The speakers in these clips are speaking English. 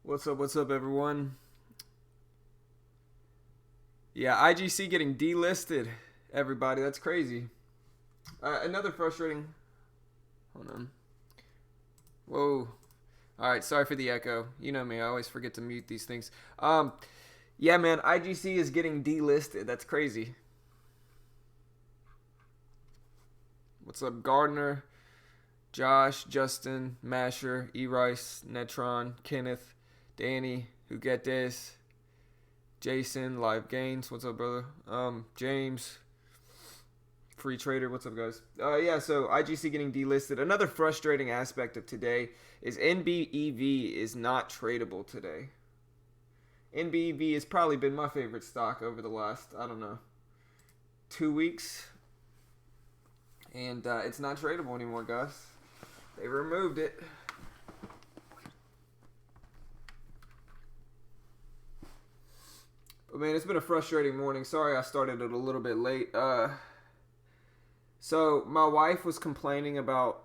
What's up, everyone? Yeah, IGC getting delisted, everybody. That's crazy. Another frustrating. Hold on. Whoa. All right, sorry for the echo. You know me, I always forget to mute these things. Yeah, man, IGC is getting delisted. That's crazy. What's up, Gardner, Josh, Justin, Masher, E Rice, Netron, Kenneth, Danny, Huguetes, Jason, Live Gains. What's up, brother? James, Free Trader. What's up, guys? Yeah, so IGC getting delisted. Another frustrating aspect of today is NBEV is not tradable today. NBEV has probably been my favorite stock over the last, I don't know, 2 weeks. And it's not tradable anymore, guys. They removed it. But man, it's been a frustrating morning. Sorry I started it a little bit late. So my wife was complaining about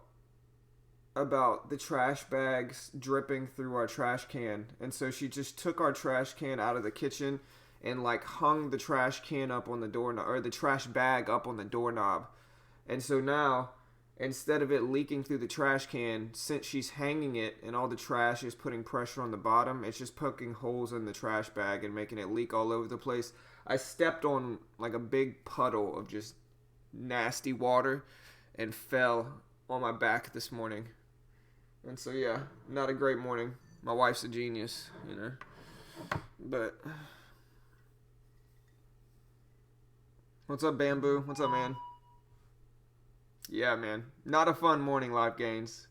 the trash bags dripping through our trash can, and so she just took our trash can out of the kitchen and like hung the trash can up on the doorknob, or the trash bag up on the doorknob. And so now, instead of it leaking through the trash can, since she's hanging it and all the trash is putting pressure on the bottom, it's just poking holes in the trash bag and making it leak all over the place. I stepped on like a big puddle of just nasty water and fell on my back this morning. And so yeah, not a great morning. My wife's a genius, you know. But what's up, Bamboo? What's up, man? Yeah, man. Not a fun morning, Live Gains.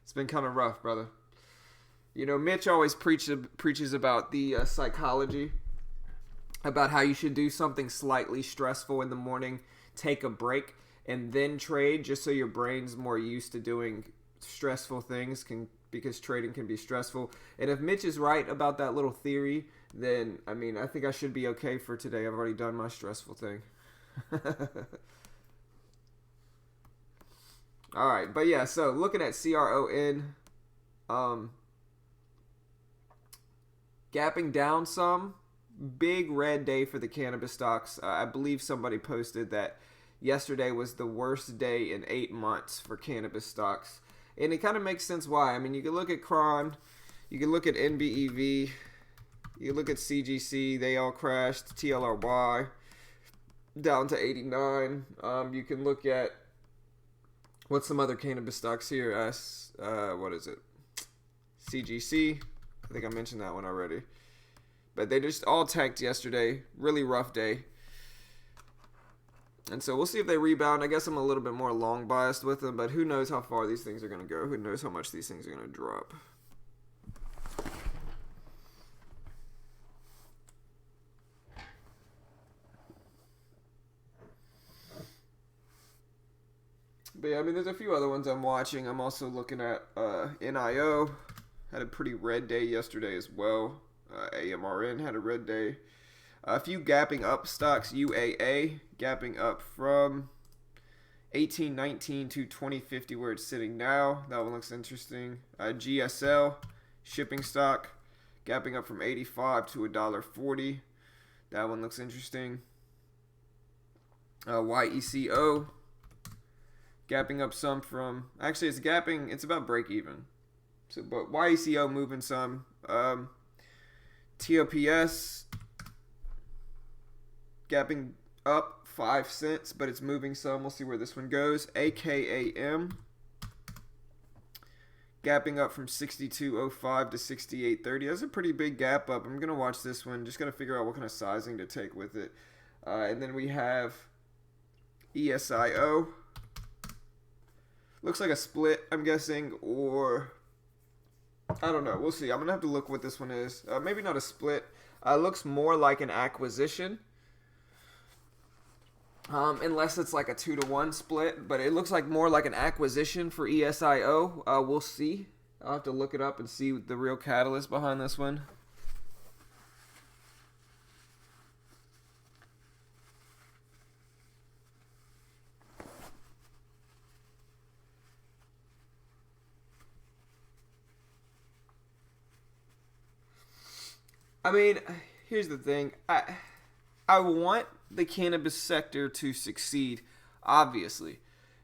It's been kind of rough, brother. You know, Mitch always preaches about the psychology, about how you should do something slightly stressful in the morning, take a break, and then trade, just so your brain's more used to doing stressful things, because trading can be stressful. And if Mitch is right about that little theory, then, I mean, I think I should be okay for today. I've already done my stressful thing. All right, but yeah, so looking at CRON, gapping down some. Big red day for the cannabis stocks. I believe somebody posted that yesterday was the worst day in 8 months for cannabis stocks. And it kind of makes sense why. I mean, you can look at Cron, you can look at NBEV, you can look at CGC, they all crashed. TLRY down to 89. You can look at, what's some other cannabis stocks here? What is it? CGC. I think I mentioned that one already. But they just all tanked yesterday. Really rough day. And so we'll see if they rebound. I guess I'm a little bit more long biased with them, but who knows how far these things are going to go. Who knows how much these things are going to drop. But yeah, I mean, there's a few other ones I'm watching. I'm also looking at NIO. Had a pretty red day yesterday as well. AMRN had a red day. A few gapping up stocks. UAA gapping up from 1819 to 2050 where it's sitting now. That one looks interesting. GSL shipping stock gapping up from 85 to $1.40. That one looks interesting. YECO gapping up some from, actually it's gapping, it's about break even. So, but YECO moving some. TOPS gapping up 5 cents, but it's moving some. We'll see where this one goes. AKAM gapping up from 62.05 to 68.30. That's a pretty big gap up. I'm going to watch this one. Just got to figure out what kind of sizing to take with it. And then we have ESIO. Looks like a split, I'm guessing, or I don't know. We'll see. I'm going to have to look what this one is. Maybe not a split. Looks more like an acquisition. Unless it's like a 2-to-1 split. But it looks like more like an acquisition for ESIO. We'll see. I'll have to look it up and see the real catalyst behind this one. I mean, here's the thing. I want the cannabis sector to succeed. Obviously,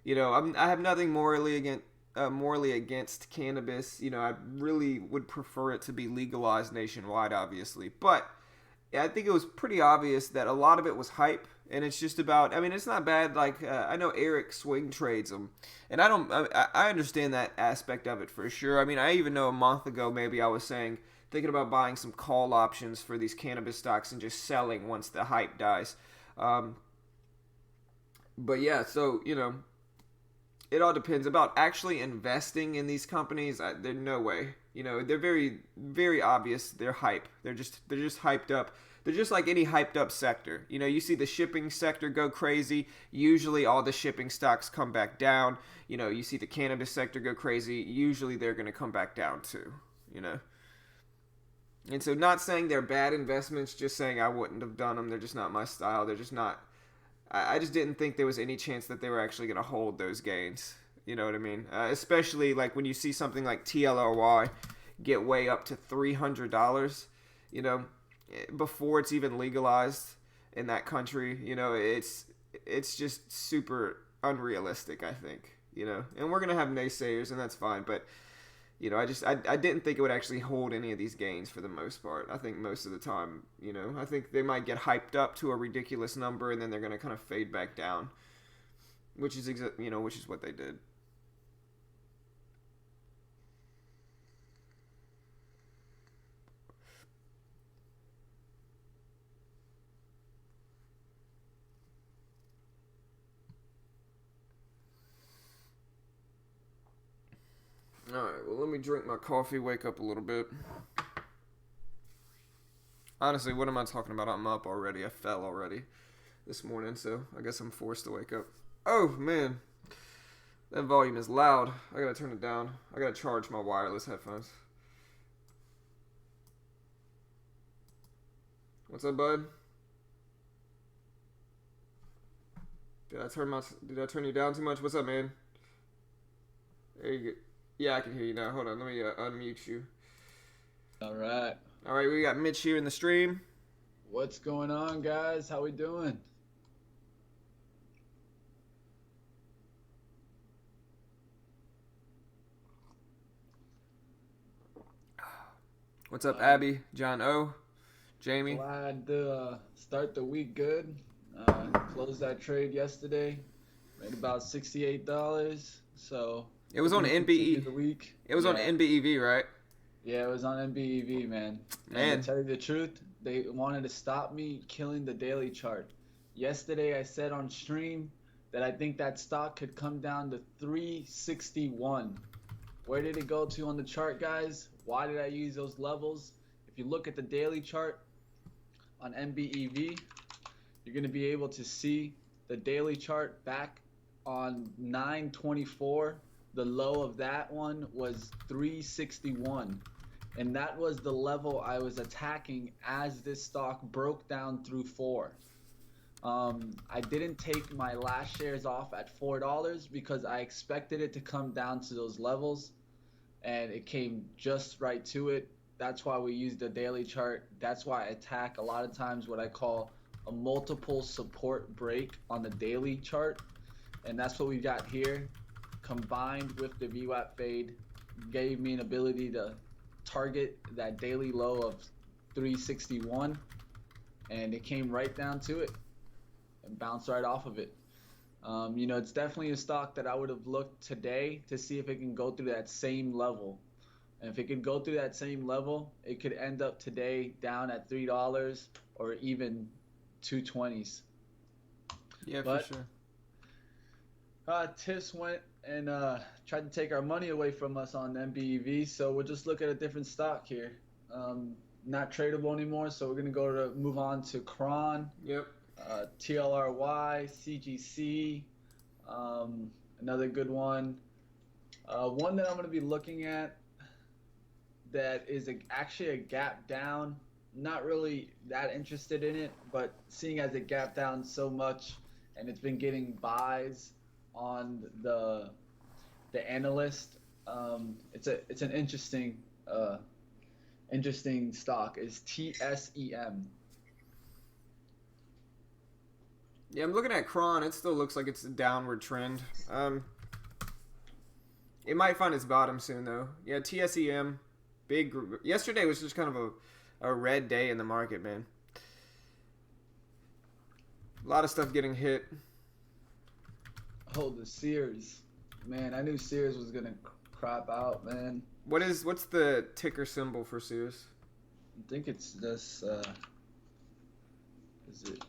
I have nothing morally against cannabis. I really would prefer it to be legalized nationwide, obviously. But I think it was pretty obvious that a lot of it was hype, and it's just about. I mean, it's not bad. Like I know Eric swing trades them, and I don't. I understand that aspect of it for sure. I mean, I even know a month ago maybe I was saying thinking about buying some call options for these cannabis stocks and just selling once the hype dies. Um, but yeah, so it all depends about actually investing in these companies. There's no way. They're very, very obvious. They're hype. They're just hyped up. They're just like any hyped up sector. You see the shipping sector go crazy. Usually, all the shipping stocks come back down. You see the cannabis sector go crazy. Usually, they're going to come back down too. And so, not saying they're bad investments, just saying I wouldn't have done them. They're just not my style. They're just not. I just didn't think there was any chance that they were actually going to hold those gains. You know what I mean? Especially like when you see something like TLRY get way up to $300, before it's even legalized in that country. It's just super unrealistic, I think. And we're gonna have naysayers, and that's fine. But I didn't think it would actually hold any of these gains for the most part. I think most of the time, I think they might get hyped up to a ridiculous number, and then they're gonna kind of fade back down, which is which is what they did. Alright, well, let me drink my coffee, wake up a little bit. Honestly, what am I talking about? I'm up already. I fell already this morning, so I guess I'm forced to wake up. Oh, man. That volume is loud. I gotta turn it down. I gotta charge my wireless headphones. What's up, bud? Did I turn you down too much? What's up, man? There you go. Yeah, I can hear you now. Hold on, let me unmute you. All right. All right, we got Mitch here in the stream. What's going on, guys? How we doing? What's up, Uh, Abby, John O, Jamie? Glad to start the week good. Closed that trade yesterday. Made about $68. So It was on looking to continue NBE. the week. It was on Yeah. NBEV, right? Yeah, it was on MBEV, man. And to Man, tell you the truth, they wanted to stop me killing the daily chart. Yesterday, I said on stream that I think that stock could come down to 361. Where did it go to on the chart, guys? Why did I use those levels? If you look at the daily chart on MBEV, you're going to be able to see the daily chart back on 9/24. The low of that one was 361. And that was the level I was attacking as this stock broke down through 4. I didn't take my last shares off at $4 because I expected it to come down to those levels, and it came just right to it. That's why we use the daily chart. That's why I attack a lot of times what I call a multiple support break on the daily chart, and that's what we got here. Combined with the VWAP fade, gave me an ability to target that daily low of 361, and it came right down to it and bounced right off of it. It's definitely a stock that I would have looked today to see if it can go through that same level. And if it can go through that same level, it could end up today down at $3 or even 220s. yeah, for But sure. Tiffs went and tried to take our money away from us on MBEV, so we'll just look at a different stock here. Not tradable anymore, so we're gonna move on to Kron, Yep. TLRY, CGC, another good one. One that I'm gonna be looking at that is actually a gap down. Not really that interested in it, but seeing as it gapped down so much and it's been getting buys on the analyst, it's an interesting interesting stock is TSEM. Yeah, I'm looking at Kron. It still looks like it's a downward trend. It might find its bottom soon, though. Yeah, TSEM, big. Yesterday was just kind of a red day in the market, man. A lot of stuff getting hit. Oh, the Sears. Man, I knew Sears was gonna crap out, man. What's the ticker symbol for Sears? I think it's this. Is it?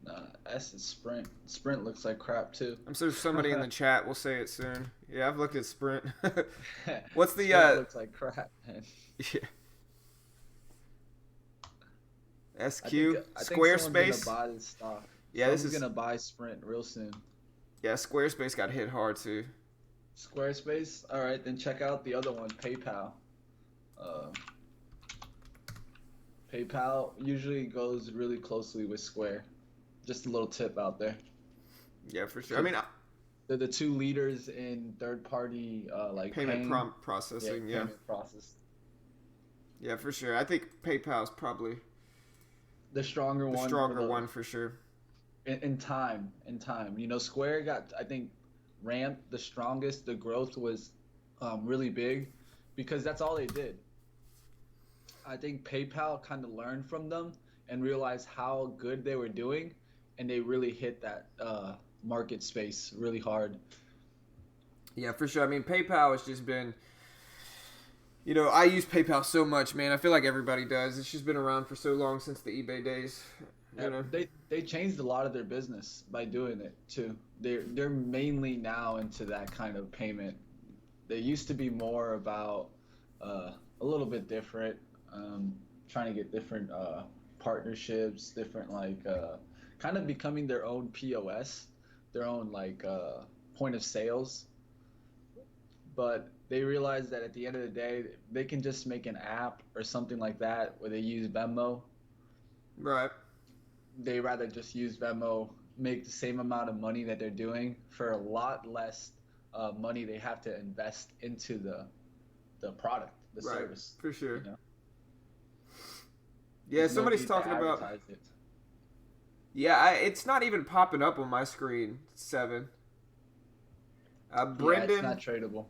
Nah, S is Sprint. Sprint looks like crap too. I'm sure somebody in the chat will say it soon. Yeah, I've looked at Sprint. What's the Sprint looks like crap, man. Yeah. SQ I think someone's Squarespace. gonna buy this stock. Yeah, Someone's this is gonna buy Sprint real soon. yeah. Squarespace got hit hard too. Squarespace. All right, then check out the other one, PayPal. Uh, PayPal usually goes really closely with Square. Just a little tip out there. Yeah, for sure. I mean, They're the two leaders in third-party like payment prompt processing. Yeah, payment process. yeah, for sure. I think PayPal's probably The stronger the one. stronger one for sure. In time. You know, Square got, I think, ramped the strongest. The growth was really big because that's all they did. I think PayPal kind of learned from them and realized how good they were doing, and they really hit that market space really hard. Yeah, for sure. I mean, PayPal has just been. You know, I use PayPal so much, man. I feel like everybody does. It's just been around for so long since the eBay days. You know? They changed a lot of their business by doing it too. They're mainly now into that kind of payment. They used to be more about a little bit different, trying to get different partnerships, different kind of becoming their own POS, their own point of sales. But they realized that at the end of the day, they can just make an app or something like that where they use Venmo. Right. They rather just use Venmo, make the same amount of money that they're doing for a lot less money they have to invest into the product, the service. For sure. You know? Yeah, There's no somebody's need to talking about. advertise it. Yeah, it's not even popping up on my screen. 7. Brendan. Yeah, it's not tradable.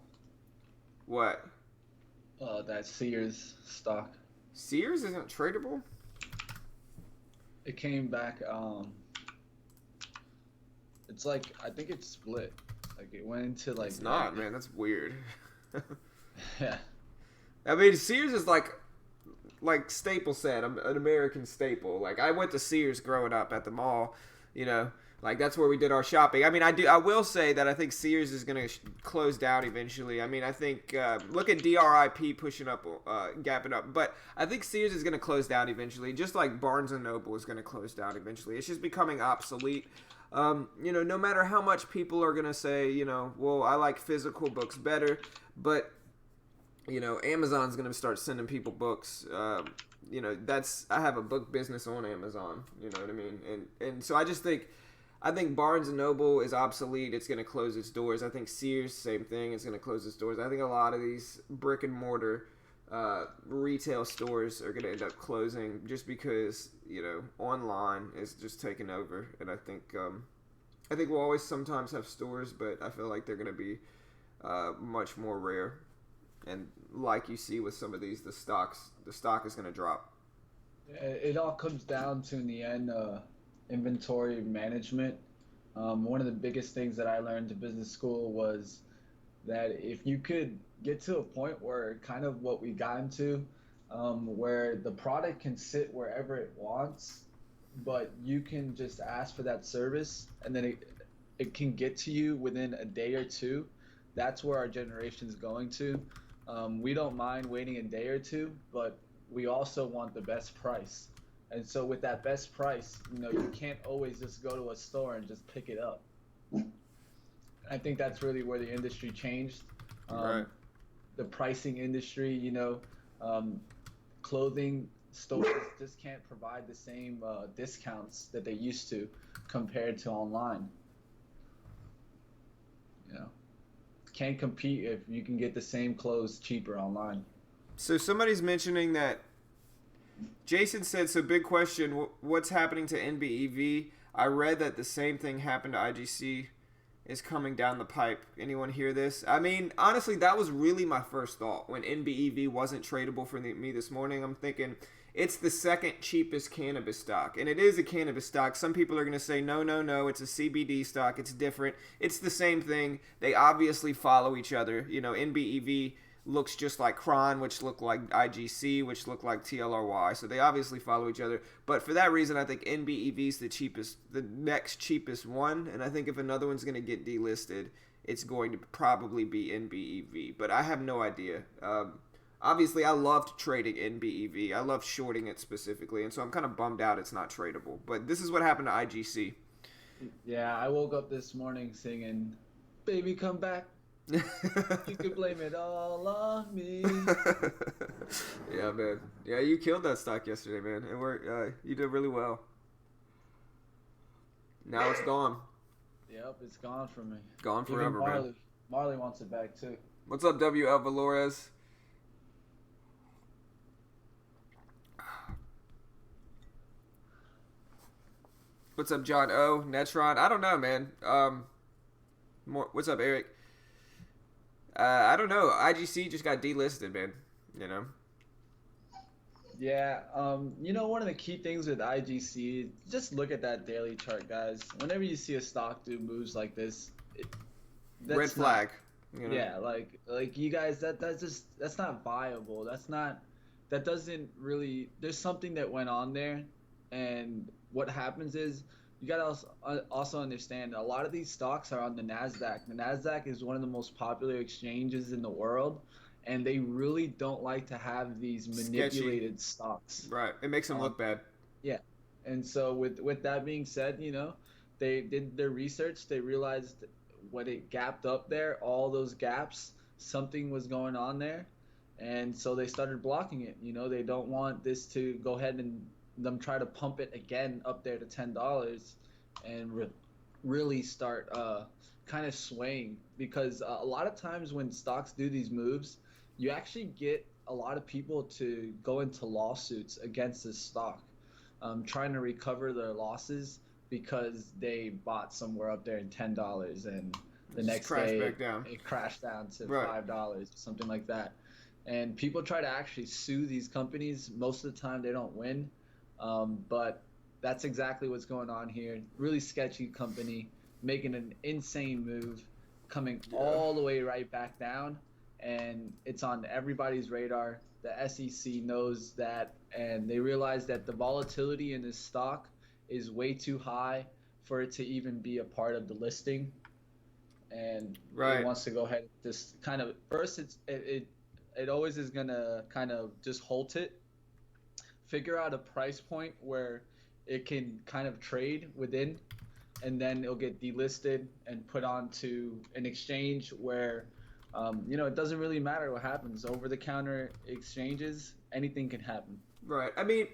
What? That Sears stock. Sears isn't tradable? It came back. It's like, I think it's split. Like it went into like. It's not, man. That's weird. Yeah. I mean, Sears is like Staples said, an American staple. Like I went to Sears growing up at the mall, you know, like that's where we did our shopping. I mean, I will say that I think Sears is going to close down eventually. I mean, I think look at DRIP pushing up, gapping up, but I think Sears is going to close down eventually, just like Barnes and Noble is going to close down eventually. It's just becoming obsolete. You know, no matter how much people are going to say, you know, well, I like physical books better, but you know, Amazon's going to start sending people books. You know, I have a book business on Amazon, you know what I mean? And so I think Barnes & Noble is obsolete. It's going to close its doors. I think Sears, same thing. It's going to close its doors. I think a lot of these brick and mortar retail stores are going to end up closing just because, you know, online is just taking over. And I think we'll always sometimes have stores, but I feel like they're going to be much more rare. And like you see with some of these, the stock is going to drop. It all comes down to, in the end, inventory management. One of the biggest things that I learned in business school was that if you could get to a point where kind of what we got into, where the product can sit wherever it wants, but you can just ask for that service and then it can get to you within a day or two, that's where our generation is going to. We don't mind waiting a day or two, but we also want the best price. And so with that best price, you know, you can't always just go to a store and just pick it up. I think that's really where the industry changed. Right. The pricing industry, you know, clothing stores just can't provide the same discounts that they used to compared to online. You know. can't compete if you can get the same clothes cheaper online. So somebody's mentioning that Jason said, so big question, what's happening to NBEV? I read that the same thing happened to IGC is coming down the pipe. Anyone hear this? I mean, honestly, that was really my first thought when NBEV wasn't tradable for me this morning. I'm thinking it's the second cheapest cannabis stock, and it is a cannabis stock. Some people are going to say, no, no, no, it's a CBD stock. It's different. It's the same thing. They obviously follow each other. You know, NBEV looks just like Cron, which look like IGC, which look like TLRY. So they obviously follow each other. But for that reason, I think NBEV is the next cheapest one. And I think if another one's going to get delisted, it's going to probably be NBEV. But I have no idea. Obviously, I loved trading NBEV. I love shorting it specifically. And so I'm kind of bummed out it's not tradable. But this is what happened to IGC. Yeah, I woke up this morning singing, "Baby, come back. You can blame it all on me." Yeah, man. Yeah, you killed that stock yesterday, man. And you did really well. Now it's gone. Yep, it's gone from me. Gone forever, man. Marley wants it back too. What's up, WL Valores? What's up, John O? Netron? I don't know, man. What's up, Eric? I don't know. IGC just got delisted, man. You know. Yeah. One of the key things with IGC, just look at that daily chart, guys. Whenever you see a stock do moves like this, red flag. You know? Yeah, like you guys, that's not viable. That doesn't really. There's something that went on there, and what happens is you gotta also understand a lot of these stocks are on the Nasdaq. The Nasdaq is one of the most popular exchanges in the world, and they really don't like to have these manipulated stocks. Right, it makes them look bad. Yeah, and so with that being said, they did their research. They realized when it gapped up there, all those gaps, something was going on there, and so they started blocking it. They don't want this to go ahead and them try to pump it again up there to $10 and really start kind of swaying, because a lot of times when stocks do these moves, you actually get a lot of people to go into lawsuits against this stock, trying to recover their losses because they bought somewhere up there in $10 and the next day it crashed down to $5, something like that. And people try to actually sue these companies. Most of the time they don't win. But that's exactly what's going on here. Really sketchy company making an insane move, coming all the way right back down, and it's on everybody's radar. The SEC knows that, and they realize that the volatility in this stock is way too high for it to even be a part of the listing. And it wants to go ahead and just kind of first it always is gonna kind of just halt it, figure out a price point where it can kind of trade within, and then it'll get delisted and put onto an exchange where it doesn't really matter what happens. Over-the-counter exchanges, anything can happen. Right. I mean,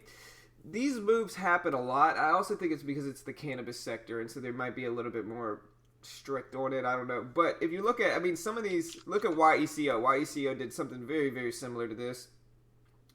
these moves happen a lot. I also think it's because it's the cannabis sector, and so there might be a little bit more strict on it. I don't know. But if you look at, some of these, look at YECO. YECO did something very, very similar to this.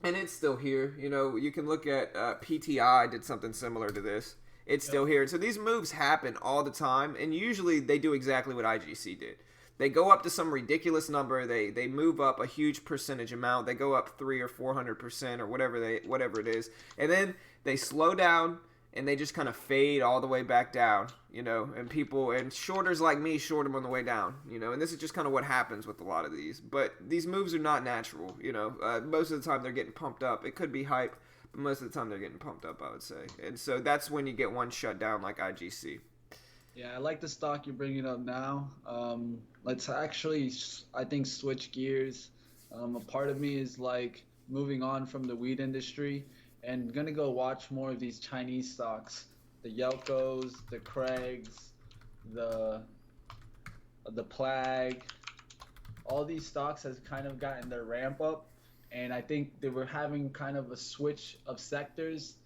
And it's still here. You can look at PTI did something similar to this. It's still here. So these moves happen all the time, and usually they do exactly what IGC did. They go up to some ridiculous number. They move up a huge percentage amount. They go up 300 or 400% or whatever it is, and then they slow down and they just kind of fade all the way back down. And people and shorters like me short them on the way down. And this is just kind of what happens with a lot of these. But these moves are not natural. Most of the time they're getting pumped up. It could be hype, but most of the time they're getting pumped up, I would say. And so that's when you get one shut down like IGC. Yeah, I like the stock you're bringing up now. Let's actually, I think, switch gears. A part of me is like moving on from the weed industry and gonna go watch more of these Chinese stocks, the Yelkos, the Craigs, the Plag. All these stocks has kind of gotten their ramp up, and I think they were having kind of a switch of sectors.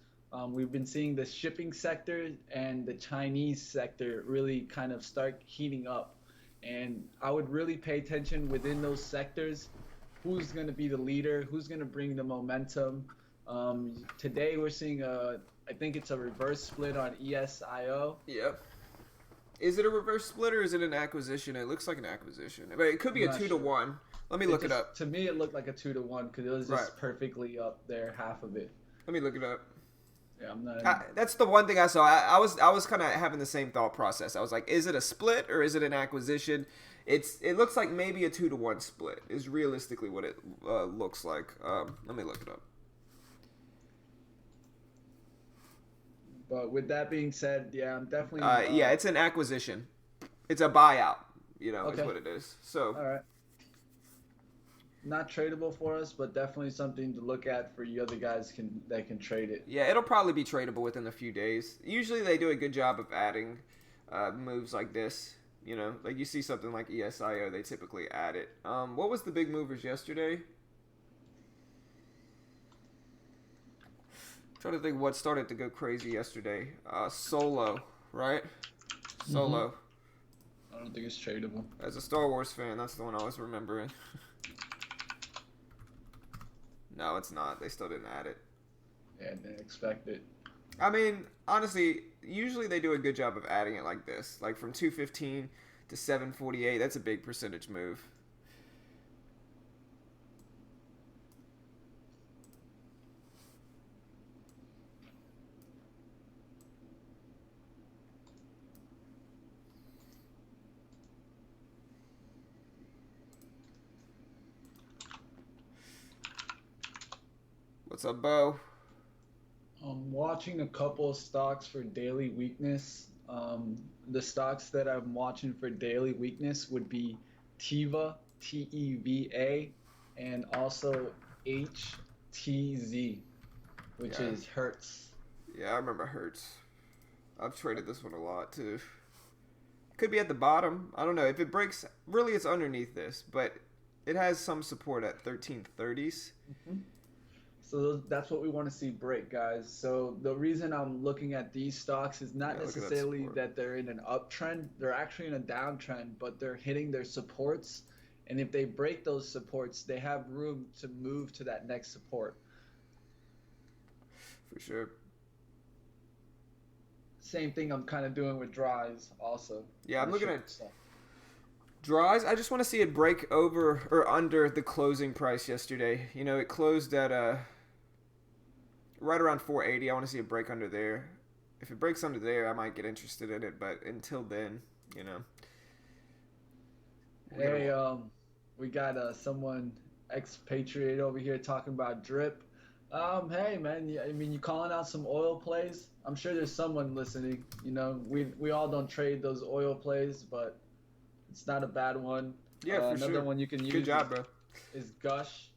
We've been seeing the shipping sector and the Chinese sector really kind of start heating up. And I would really pay attention within those sectors. Who's going to be the leader? Who's going to bring the momentum? Today we're seeing I think it's a reverse split on ESIO. Yep. Is it a reverse split or is it an acquisition? It looks like an acquisition, but it could be I'm a not two to sure. one. Let me It look it just up. to me it looked like a 2-1 because it was Right. just perfectly up there, half of it. Let me look it up. Yeah, I'm not. That's the one thing I saw. I was kind of having the same thought process. I was like, is it a split or is it an acquisition? It looks like maybe a 2 to 1 split is realistically what it looks like. Let me look it up. But with that being said, yeah, I'm definitely. Yeah, it's an acquisition. It's a buyout. Is Okay. what it is. So All right. Not tradable for us, but definitely something to look at for you other guys that can trade it. yeah, it'll probably be tradable within a few days. Usually they do a good job of adding moves like this. Like you see something like ESIO, they typically add it. What was the big movers yesterday? Trying to think what started to go crazy yesterday. Solo, right? Solo. I don't think it's tradable. As a Star Wars fan, that's the one I was remembering. No, it's not. They still didn't add it. Yeah, didn't expect it. I mean, honestly, usually they do a good job of adding it like this. Like from 215 to 748, that's a big percentage move. What's up, Bo? I'm watching a couple of stocks for daily weakness. The stocks that I'm watching for daily weakness would be Teva, TEVA, and also HTZ, which Yeah. is Hertz. Yeah, I remember Hertz. I've traded this one a lot too. Could be at the bottom. I don't know. If it breaks, really it's underneath this, but it has some support at 1330s. So that's what we want to see break, guys. So the reason I'm looking at these stocks is not Yeah, look at that necessarily support. that they're in an uptrend. They're actually in a downtrend, but they're hitting their supports. And if they break those supports, they have room to move to that next support. For sure. Same thing I'm kind of doing with Dries also. Yeah, I'm The looking short at stuff. draws. I just want to see it break over or under the closing price yesterday. It closed at right around 480. I want to see it break under there. If it breaks under there, I might get interested in it, but until then, we're Hey, gonna we got someone expatriate over here talking about drip. Hey man, I mean, you calling out some oil plays? I'm sure there's someone listening. We all don't trade those oil plays, but it's not a bad one. yeah, for Another sure. one you can use Good job, bro. is Gush.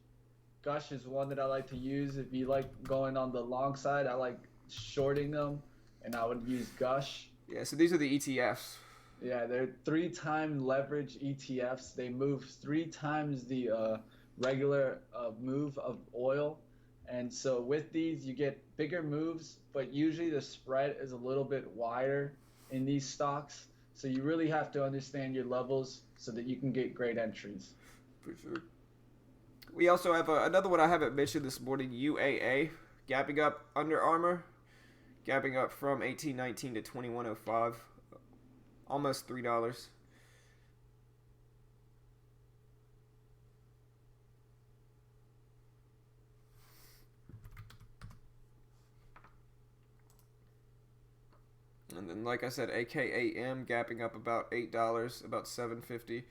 Gush is one that I like to use. If you like going on the long side, I like shorting them, and I would use Gush. Yeah, so these are the ETFs. Yeah, they're 3-time leverage ETFs. They move 3 times the regular move of oil. And so with these, you get bigger moves, but usually the spread is a little bit wider in these stocks. So you really have to understand your levels so that you can get great entries. For sure. We also have another one I haven't mentioned this morning, UAA, gapping up Under Armour, gapping up from 1819 to 2105, almost $3. And then, like I said, AKAM gapping up about $8, about $7.50.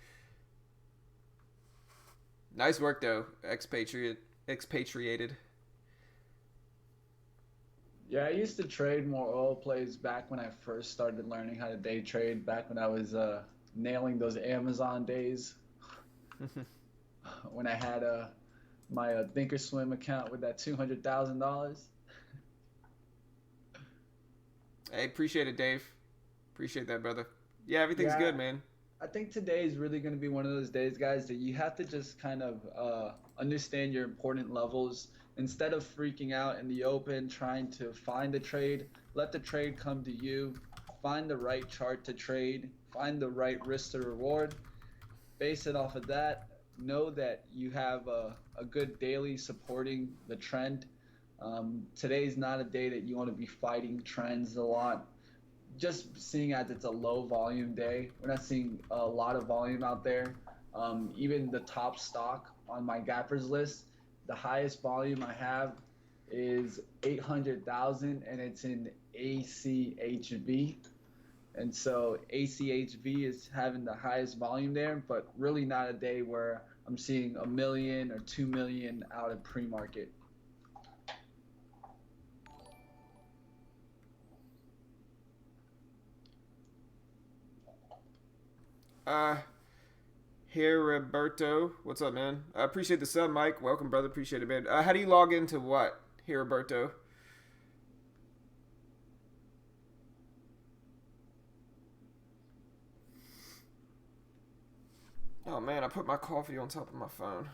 Nice work though, expatriated. Yeah, I used to trade more oil plays back when I first started learning how to day trade, back when I was nailing those Amazon days, when I had my Thinkorswim account with that $200,000. Hey, appreciate it, Dave. Appreciate that, brother. Yeah, everything's Yeah, good, man. I think today is really going to be one of those days, guys, that you have to just kind of understand your important levels. Instead of freaking out in the open, trying to find a trade, let the trade come to you. Find the right chart to trade, find the right risk to reward, base it off of that. Know that you have a good daily supporting the trend. Today's not a day that you want to be fighting trends a lot. Just seeing as it's a low volume day, we're not seeing a lot of volume out there. Even the top stock on my gappers list, the highest volume I have is 800,000 and it's in ACHV. And so ACHV is having the highest volume there, but really not a day where I'm seeing a million or 2 million out of pre-market. Uh, Here, Roberto. What's up, man? I appreciate the sub, Mike. Welcome, brother. Appreciate it, man. How do you log into what? Here, Roberto. Oh man, I put my coffee on top of my phone.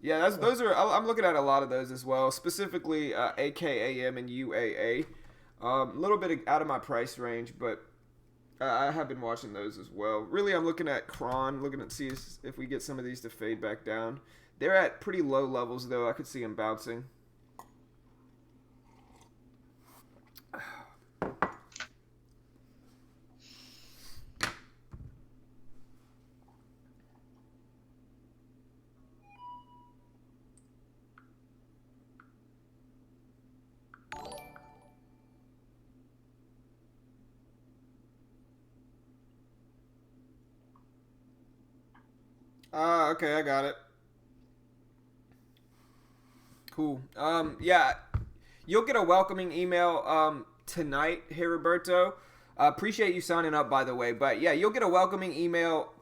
Yeah, those are. I'm looking at a lot of those as well. Specifically, AKAM and UAA. A little bit out of my price range, but I have been watching those as well. Really, I'm looking at Kron, looking to see if we get some of these to fade back down. They're at pretty low levels, though. I could see them bouncing. Okay, I got it. Cool. Yeah, you'll get a welcoming email tonight, here, Roberto. Appreciate you signing up, by the way. But yeah, you'll get a welcoming email.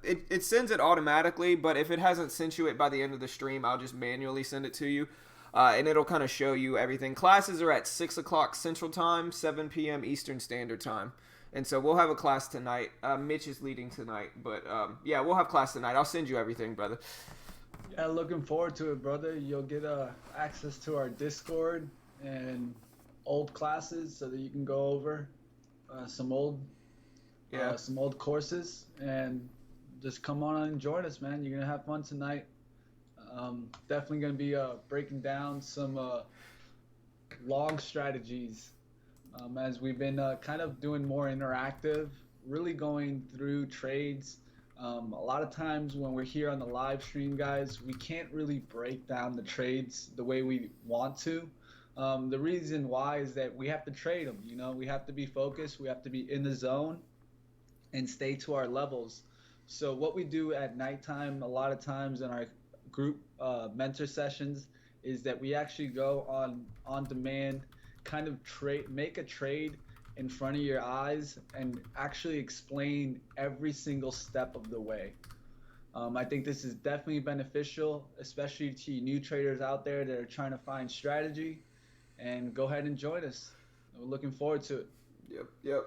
It sends it automatically, but if it hasn't sent you it by the end of the stream, I'll just manually send it to you, and it'll kind of show you everything. Classes are at 6 o'clock Central Time, 7 p.m. Eastern Standard Time. And so we'll have a class tonight. Mitch is leading tonight, but yeah, we'll have class tonight. I'll send you everything, brother. Yeah, looking forward to it, brother. You'll get access to our Discord and old classes so that you can go over some old Yeah. some old courses and just come on and join us, man. You're gonna have fun tonight. Definitely gonna be breaking down some long strategies as we've been kind of doing more interactive, really going through trades. A lot of times when we're here on the live stream, guys, we can't really break down the trades the way we want to. The reason why is that we have to trade them. You know, we have to be focused, we have to be in the zone, and stay to our levels. So what we do at nighttime, a lot of times in our group mentor sessions, is that we actually go on demand, kind of trade, make a trade in front of your eyes, and actually explain every single step of the way. I think this is definitely beneficial, especially to you new traders out there that are trying to find strategy. And go ahead and join us. We're looking forward to it. Yep. Yep.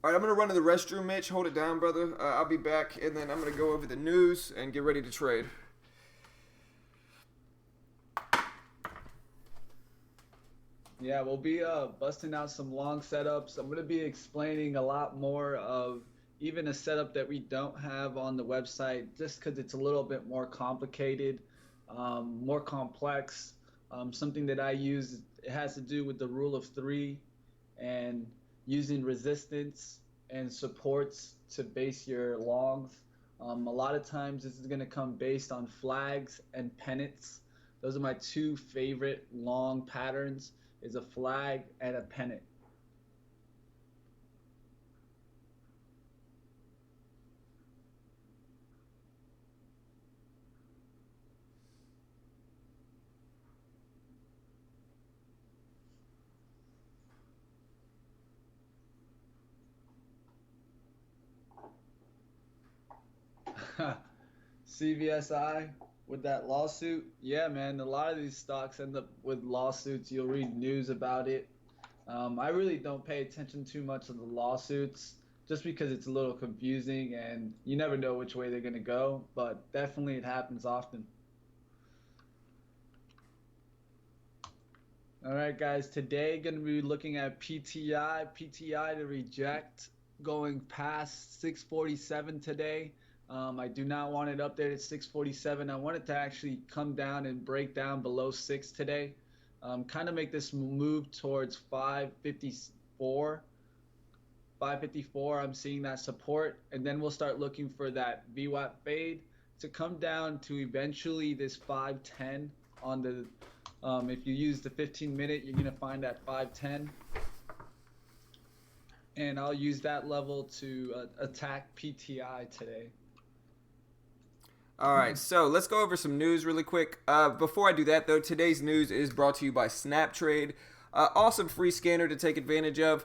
All right, I'm gonna run to the restroom, Mitch. Hold it down, brother. I'll be back, and then I'm gonna go over the news and get ready to trade. Yeah, we'll be busting out some long setups. I'm going to be explaining a lot more of even a setup that we don't have on the website just because it's a little bit more complicated, more complex. Something that I use, it has to do with the rule of three and using resistance and supports to base your longs. A lot of times this is going to come based on flags and pennants. Those are my two favorite long patterns, is a flag and a pennant. CVSI with that lawsuit. Yeah, man, a lot of these stocks end up with lawsuits. You'll read news about it. I really don't pay attention too much to the lawsuits just because it's a little confusing and you never know which way they're going to go, but definitely it happens often. All right, guys, today going to be looking at PTI to reject going past 647 today. I do not want it up there at 647. I want it to actually come down and break down below 6 today. Kind of make this move towards 554. 554, I'm seeing that support, and then we'll start looking for that VWAP fade to come down to eventually this 510 on the. If you use the 15-minute, you're gonna find that 510, and I'll use that level to attack PTI today. All right, so let's go over some news really quick. Before I do that, though, today's news is brought to you by SnapTrade. Awesome free scanner to take advantage of.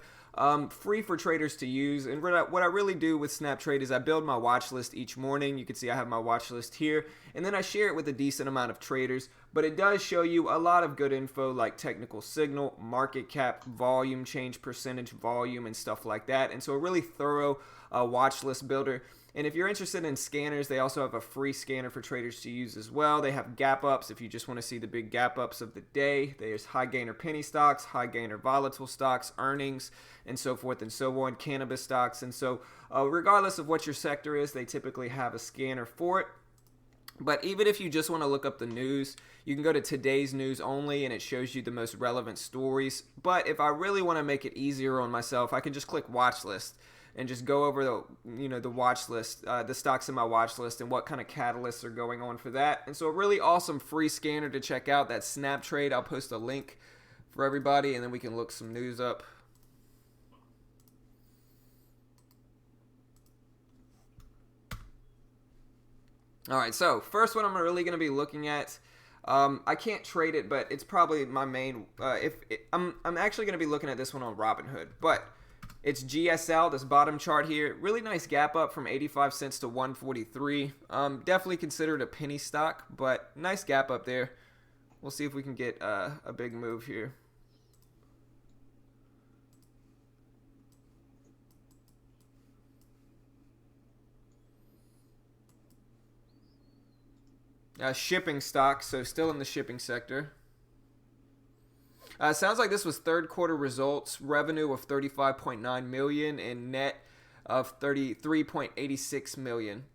Free for traders to use. And what I really do with SnapTrade is I build my watch list each morning. You can see I have my watch list here. And then I share it with a decent amount of traders. But it does show you a lot of good info like technical signal, market cap, volume change, percentage volume, and stuff like that. And so a really thorough watch list builder. And if you're interested in scanners, they also have a free scanner for traders to use as well. They have gap ups if you just want to see the big gap ups of the day. There's high gainer penny stocks, high gainer volatile stocks, earnings, and so forth and so on, cannabis stocks. And so regardless of what your sector is, they typically have a scanner for it. But even if you just want to look up the news, you can go to today's news only and it shows you the most relevant stories. But if I really want to make it easier on myself, I can just click watch list and just go over the watch list, the stocks in my watch list and what kind of catalysts are going on for that. And so a really awesome free scanner to check out, that SnapTrade. I'll post a link for everybody and then we can look some news up. All right, so first one I'm really going to be looking at. I can't trade it, but it's probably my main. I'm actually going to be looking at this one on Robinhood, but it's GSL, this bottom chart here. Really nice gap up from 85 cents to 143. Definitely considered a penny stock, but nice gap up there. We'll see if we can get a big move here. Shipping stock, so still in the shipping sector. Sounds like this was third quarter results. Revenue of 35.9 million and net of 33.86 million.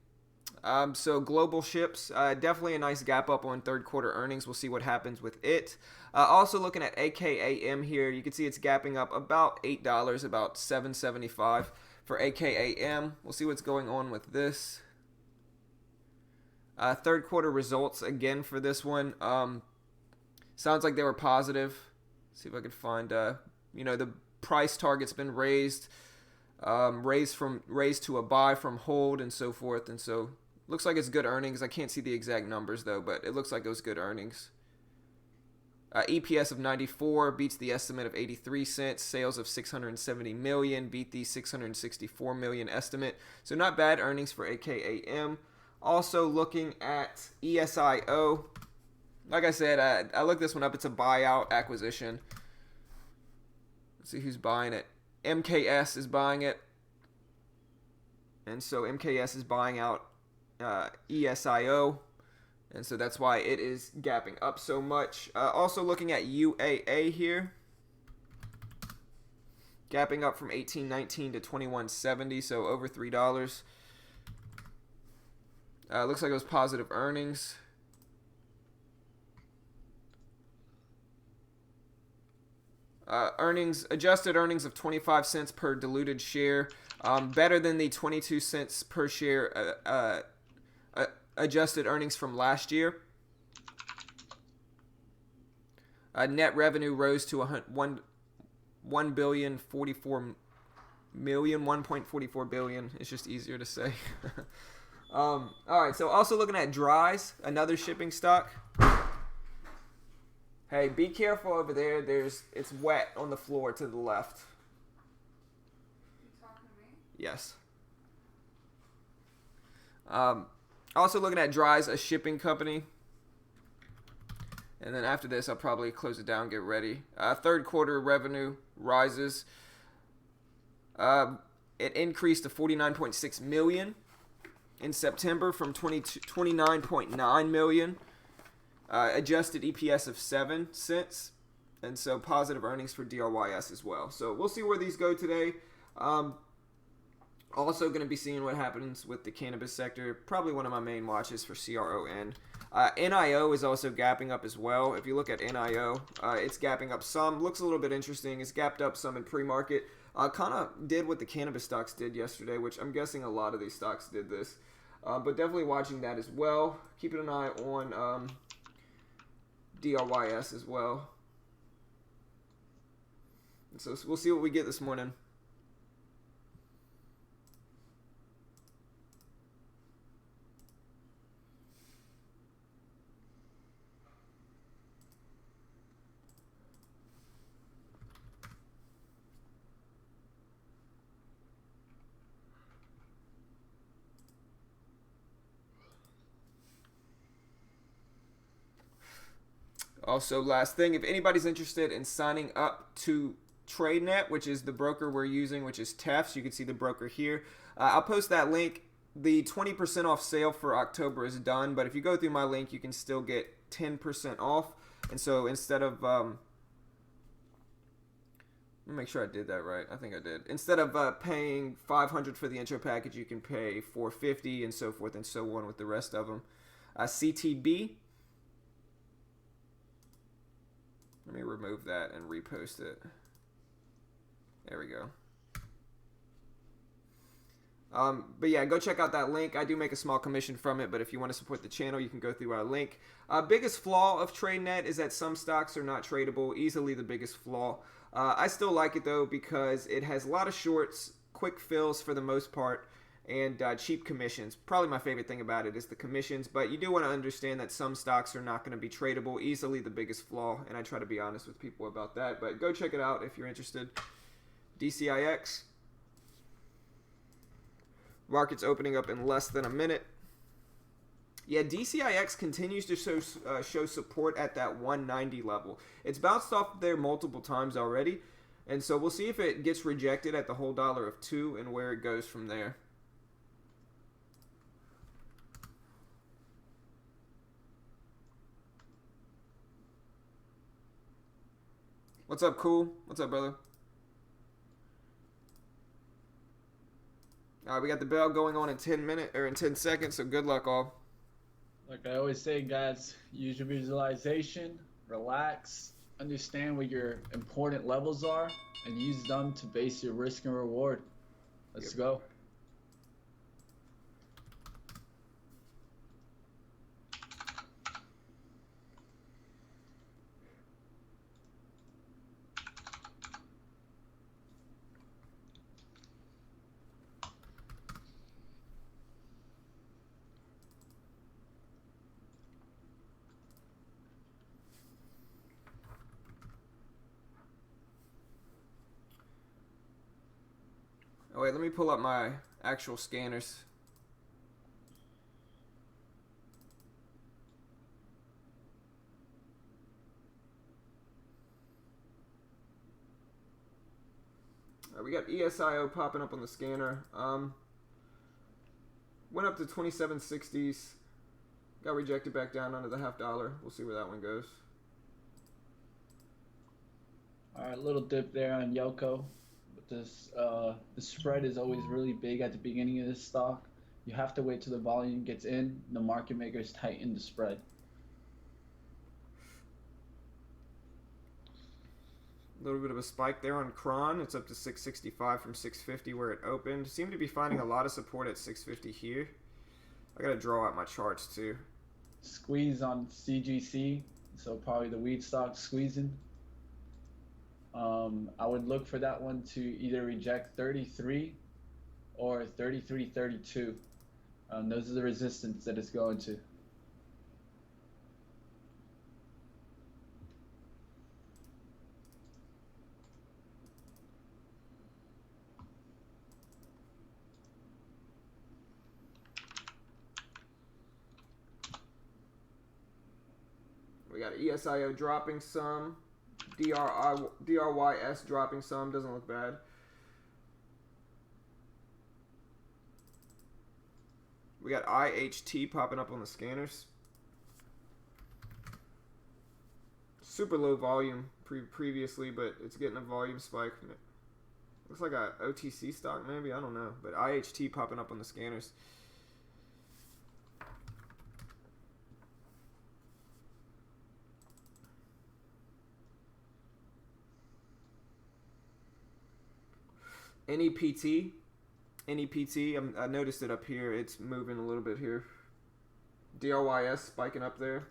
So global ships, definitely a nice gap up on third quarter earnings. We'll see what happens with it. Also looking at AKAM here, you can see it's gapping up about $8, about $7.75 for AKAM. We'll see what's going on with this. Third quarter results again for this one. Sounds like they were positive. See if I could find. The price target's been raised, raised to a buy from hold and so forth, and so looks like it's good earnings. I can't see the exact numbers though, but it looks like it was good earnings. EPS of 94 beats the estimate of 83 cents. Sales of 670 million beat the 664 million estimate. So not bad earnings for AKAM. Also looking at ESIO. Like I said, I looked this one up. It's a buyout acquisition. Let's see who's buying it. MKS is buying it. And so MKS is buying out ESIO. And so that's why it is gapping up so much. Also looking at UAA here. Gapping up from $18.19 to $21.70, so over $3. Looks like it was positive earnings. Adjusted earnings of 25 cents per diluted share, better than the 22 cents per share adjusted earnings from last year. Net revenue rose to 1.44 billion. It's just easier to say. All right, so also looking at Dries, another shipping stock. Hey, be careful over there. It's wet on the floor to the left. You talking to me? Yes. Also looking at Dries, a shipping company. And then after this, I'll probably close it down, get ready. Third quarter revenue rises. It increased to 49.6 million in September from 29.9 million. Adjusted EPS of 7 cents. And so positive earnings for DRYS as well. So we'll see where these go today. Also going to be seeing what happens with the cannabis sector. Probably one of my main watches for CRON. NIO is also gapping up as well. If you look at NIO, it's gapping up some. Looks a little bit interesting. It's gapped up some in pre-market. Kind of did what the cannabis stocks did yesterday, which I'm guessing a lot of these stocks did this. But definitely watching that as well. Keeping an eye on DRYS as well. And so we'll see what we get this morning. Also, last thing, if anybody's interested in signing up to TradeNet, which is the broker we're using, which is Tefs, you can see the broker here. I'll post that link. The 20% off sale for October is done, but if you go through my link, you can still get 10% off. And so instead of, let me make sure I did that right. I think I did. Instead of paying $500 for the intro package, you can pay $450 and so forth and so on with the rest of them. CTB. Let me remove that and repost it. There we go. But yeah, go check out that link. I do make a small commission from it, but if you want to support the channel, you can go through our link. Biggest flaw of TradeNet is that some stocks are not tradable. Easily the biggest flaw. I still like it though because it has a lot of shorts, quick fills for the most part, and cheap commissions. Probably my favorite thing about it is the commissions, but you do want to understand that some stocks are not going to be tradable. Easily the biggest flaw, and I try to be honest with people about that. But go check it out if you're interested. DCIX. Market's opening up in less than a minute. Yeah, DCIX continues to show support at that 190 level. It's bounced off there multiple times already, and so we'll see if it gets rejected at the whole $1.02 and where it goes from there. What's up, Cool? What's up, brother? All right, we got the bell going on in 10 seconds, so good luck, all. Like I always say, guys, use your visualization, relax, understand what your important levels are, and use them to base your risk and reward. Let's go. Oh, wait, let me pull up my actual scanners. We got ESIO popping up on the scanner. Went up to 2760s. Got rejected back down under the $0.50. We'll see where that one goes. All right, little dip there on Yoko. But this, the spread is always really big at the beginning of this stock. You have to wait till the volume gets in. The market makers tighten the spread. A little bit of a spike there on Cron. It's up to 665 from 650 where it opened. Seem to be finding a lot of support at 650 here. I gotta draw out my charts too. Squeeze on CGC, so probably the weed stock squeezing. I would look for that one to either reject 33 or 33.32. Those are the resistance that it's going to. We got ESIO dropping some. DRYS dropping some. Doesn't look bad. We got IHT popping up on the scanners. Super low volume previously, but it's getting a volume spike from it. Looks like a OTC stock, maybe. I don't know. But IHT popping up on the scanners. NEPT. NEPT. I noticed it up here. It's moving a little bit here. DRYS spiking up there.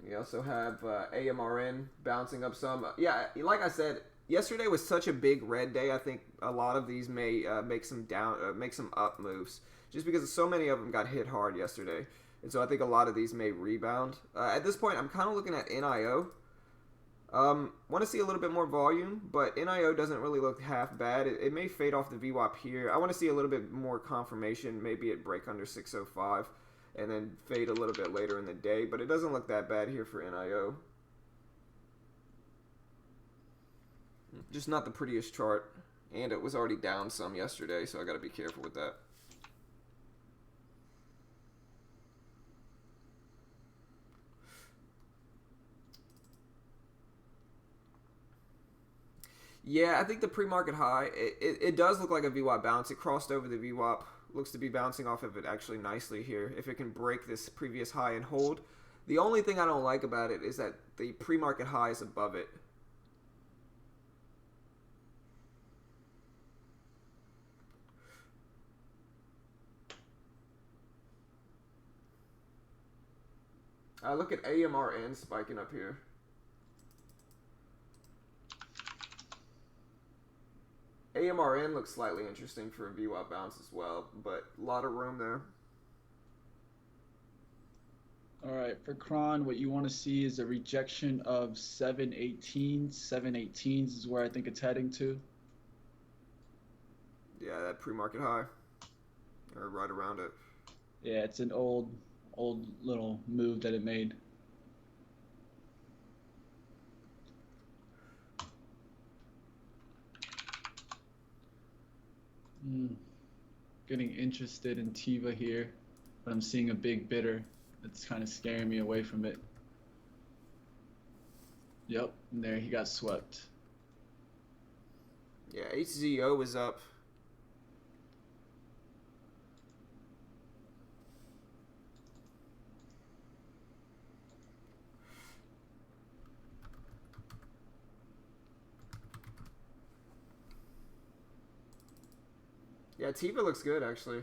We also have AMRN bouncing up some. Yeah, like I said, yesterday was such a big red day. I think a lot of these may make some up moves, just because so many of them got hit hard yesterday, and so I think a lot of these may rebound. At this point, I'm kind of looking at NIO. Want to see a little bit more volume, but NIO doesn't really look half bad. It may fade off the VWAP here. I want to see a little bit more confirmation. Maybe it break under 605 and then fade a little bit later in the day, but it doesn't look that bad here for NIO. Just not the prettiest chart, and it was already down some yesterday, so I got to be careful with that. Yeah, I think the pre-market high, it does look like a VWAP bounce. It crossed over the VWAP. Looks to be bouncing off of it actually nicely here. If it can break this previous high and hold. The only thing I don't like about it is that the pre-market high is above it. I look at AMRN spiking up here. AMRN looks slightly interesting for a VWAP bounce as well, but a lot of room there. All right, for Kron, what you want to see is a rejection of 718. 718s is where I think it's heading to. Yeah, that pre-market high, or right around it. Yeah, it's an old little move that it made. Getting interested in Tiva here, but I'm seeing a big bidder. That's kind of scaring me away from it. Yep, and there he got swept. Yeah, HZO was up. Yeah, Tiva looks good actually.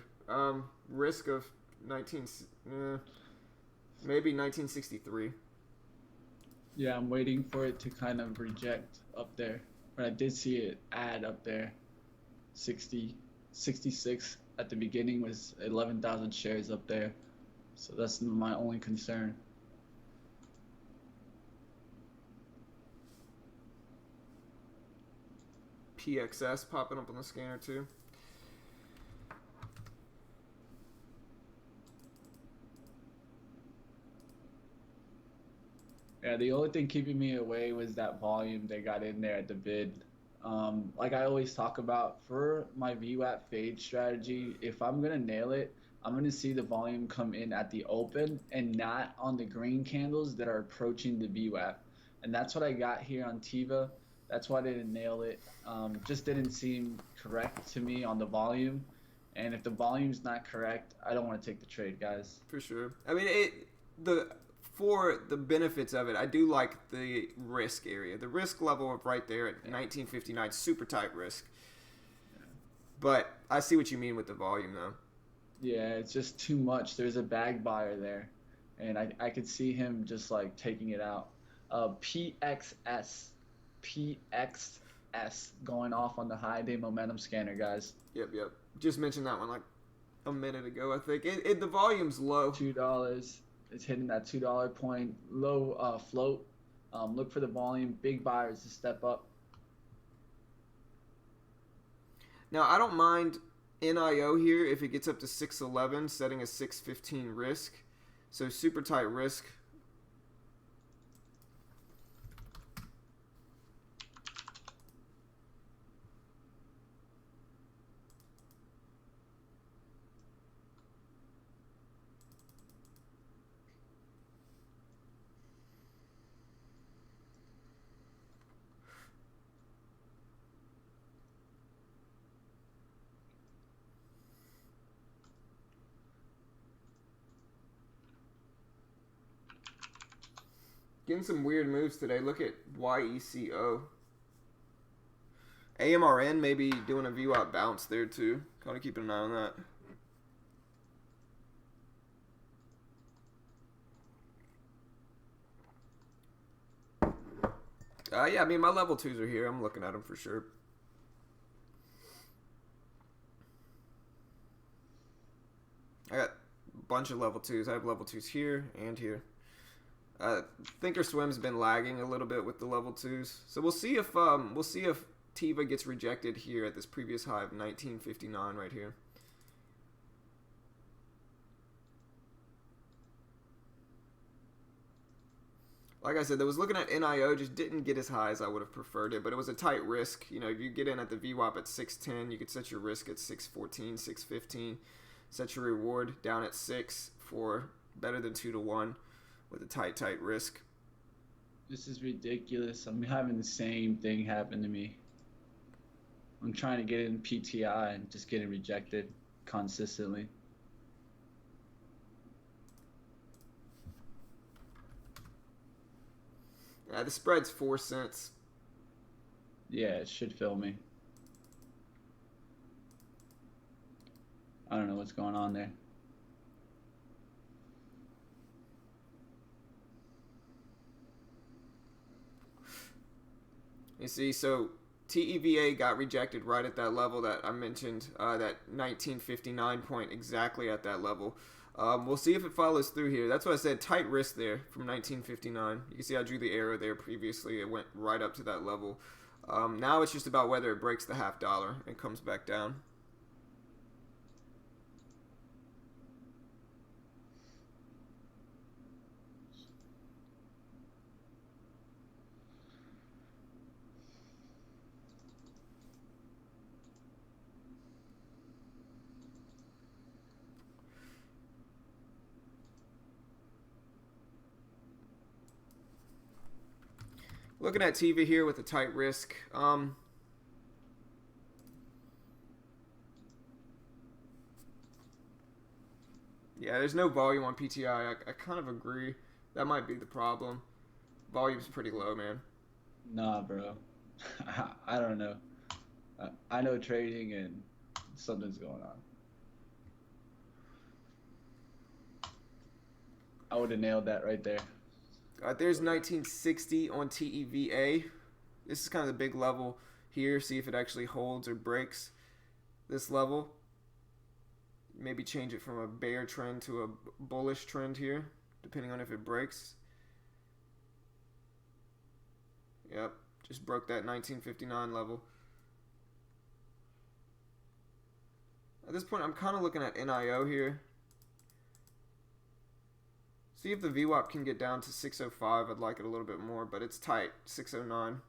Risk of maybe 1963. Yeah, I'm waiting for it to kind of reject up there. But I did see it add up there. 66 at the beginning was 11,000 shares up there. So that's my only concern. PXS popping up on the scanner too. Yeah, the only thing keeping me away was that volume they got in there at the bid. Like I always talk about, for my VWAP fade strategy, if I'm going to nail it, I'm going to see the volume come in at the open and not on the green candles that are approaching the VWAP. And that's what I got here on Tiva. That's why I didn't nail it. Just didn't seem correct to me on the volume. And if the volume's not correct, I don't want to take the trade, guys. For sure. I mean, for the benefits of it, I do like the risk area. The risk level of right there at 1959, super tight risk. Yeah. But I see what you mean with the volume, though. Yeah, it's just too much. There's a bag buyer there, and I could see him just like taking it out. PXS going off on the high day momentum scanner, guys. Yep. Just mentioned that one like a minute ago, I think. The volume's low. $2. It's hitting that $2 point. Low float. Look for the volume. Big buyers to step up. Now, I don't mind NIO here if it gets up to 611, setting a 615 risk. So super tight risk. Getting some weird moves today. Look at YECO. AMRN maybe doing a VWAP bounce there too. Kind of keeping an eye on that. Yeah, I mean, my level 2s are here. I'm looking at them for sure. I got a bunch of level 2s. I have level 2s here and here. Thinkorswim's been lagging a little bit with the level 2s. So we'll see if Tiva gets rejected here at this previous high of 1959 right here. Like I said, I was looking at NIO, just didn't get as high as I would have preferred it, but it was a tight risk. You know, if you get in at the VWAP at 610, you could set your risk at 614, 615. Set your reward down at 6 for better than 2 to 1 with a tight risk. This is ridiculous. I'm having the same thing happen to me. I'm trying to get in PTI and just getting rejected consistently. Yeah, the spread's 4 cents. Yeah, it should fill me. I don't know what's going on there. You see, so TEVA got rejected right at that level that I mentioned, that 1959 point, exactly at that level. We'll see if it follows through here. That's what I said, tight risk there from 1959. You can see I drew the arrow there previously. It went right up to that level. Now it's just about whether it breaks the $0.50 and comes back down. Looking at TV here with a tight risk. Yeah, there's no volume on PTI. I kind of agree. That might be the problem. Volume's pretty low, man. Nah, bro. I don't know. I know trading and something's going on. I would have nailed that right there. There's 1960 on TEVA. This is kind of the big level here. See if it actually holds or breaks this level. Maybe change it from a bear trend to a bullish trend here, depending on if it breaks. Yep, just broke that 1959 level. At this point, I'm kind of looking at NIO here. See if the VWAP can get down to 605. I'd like it a little bit more, but it's tight, 609.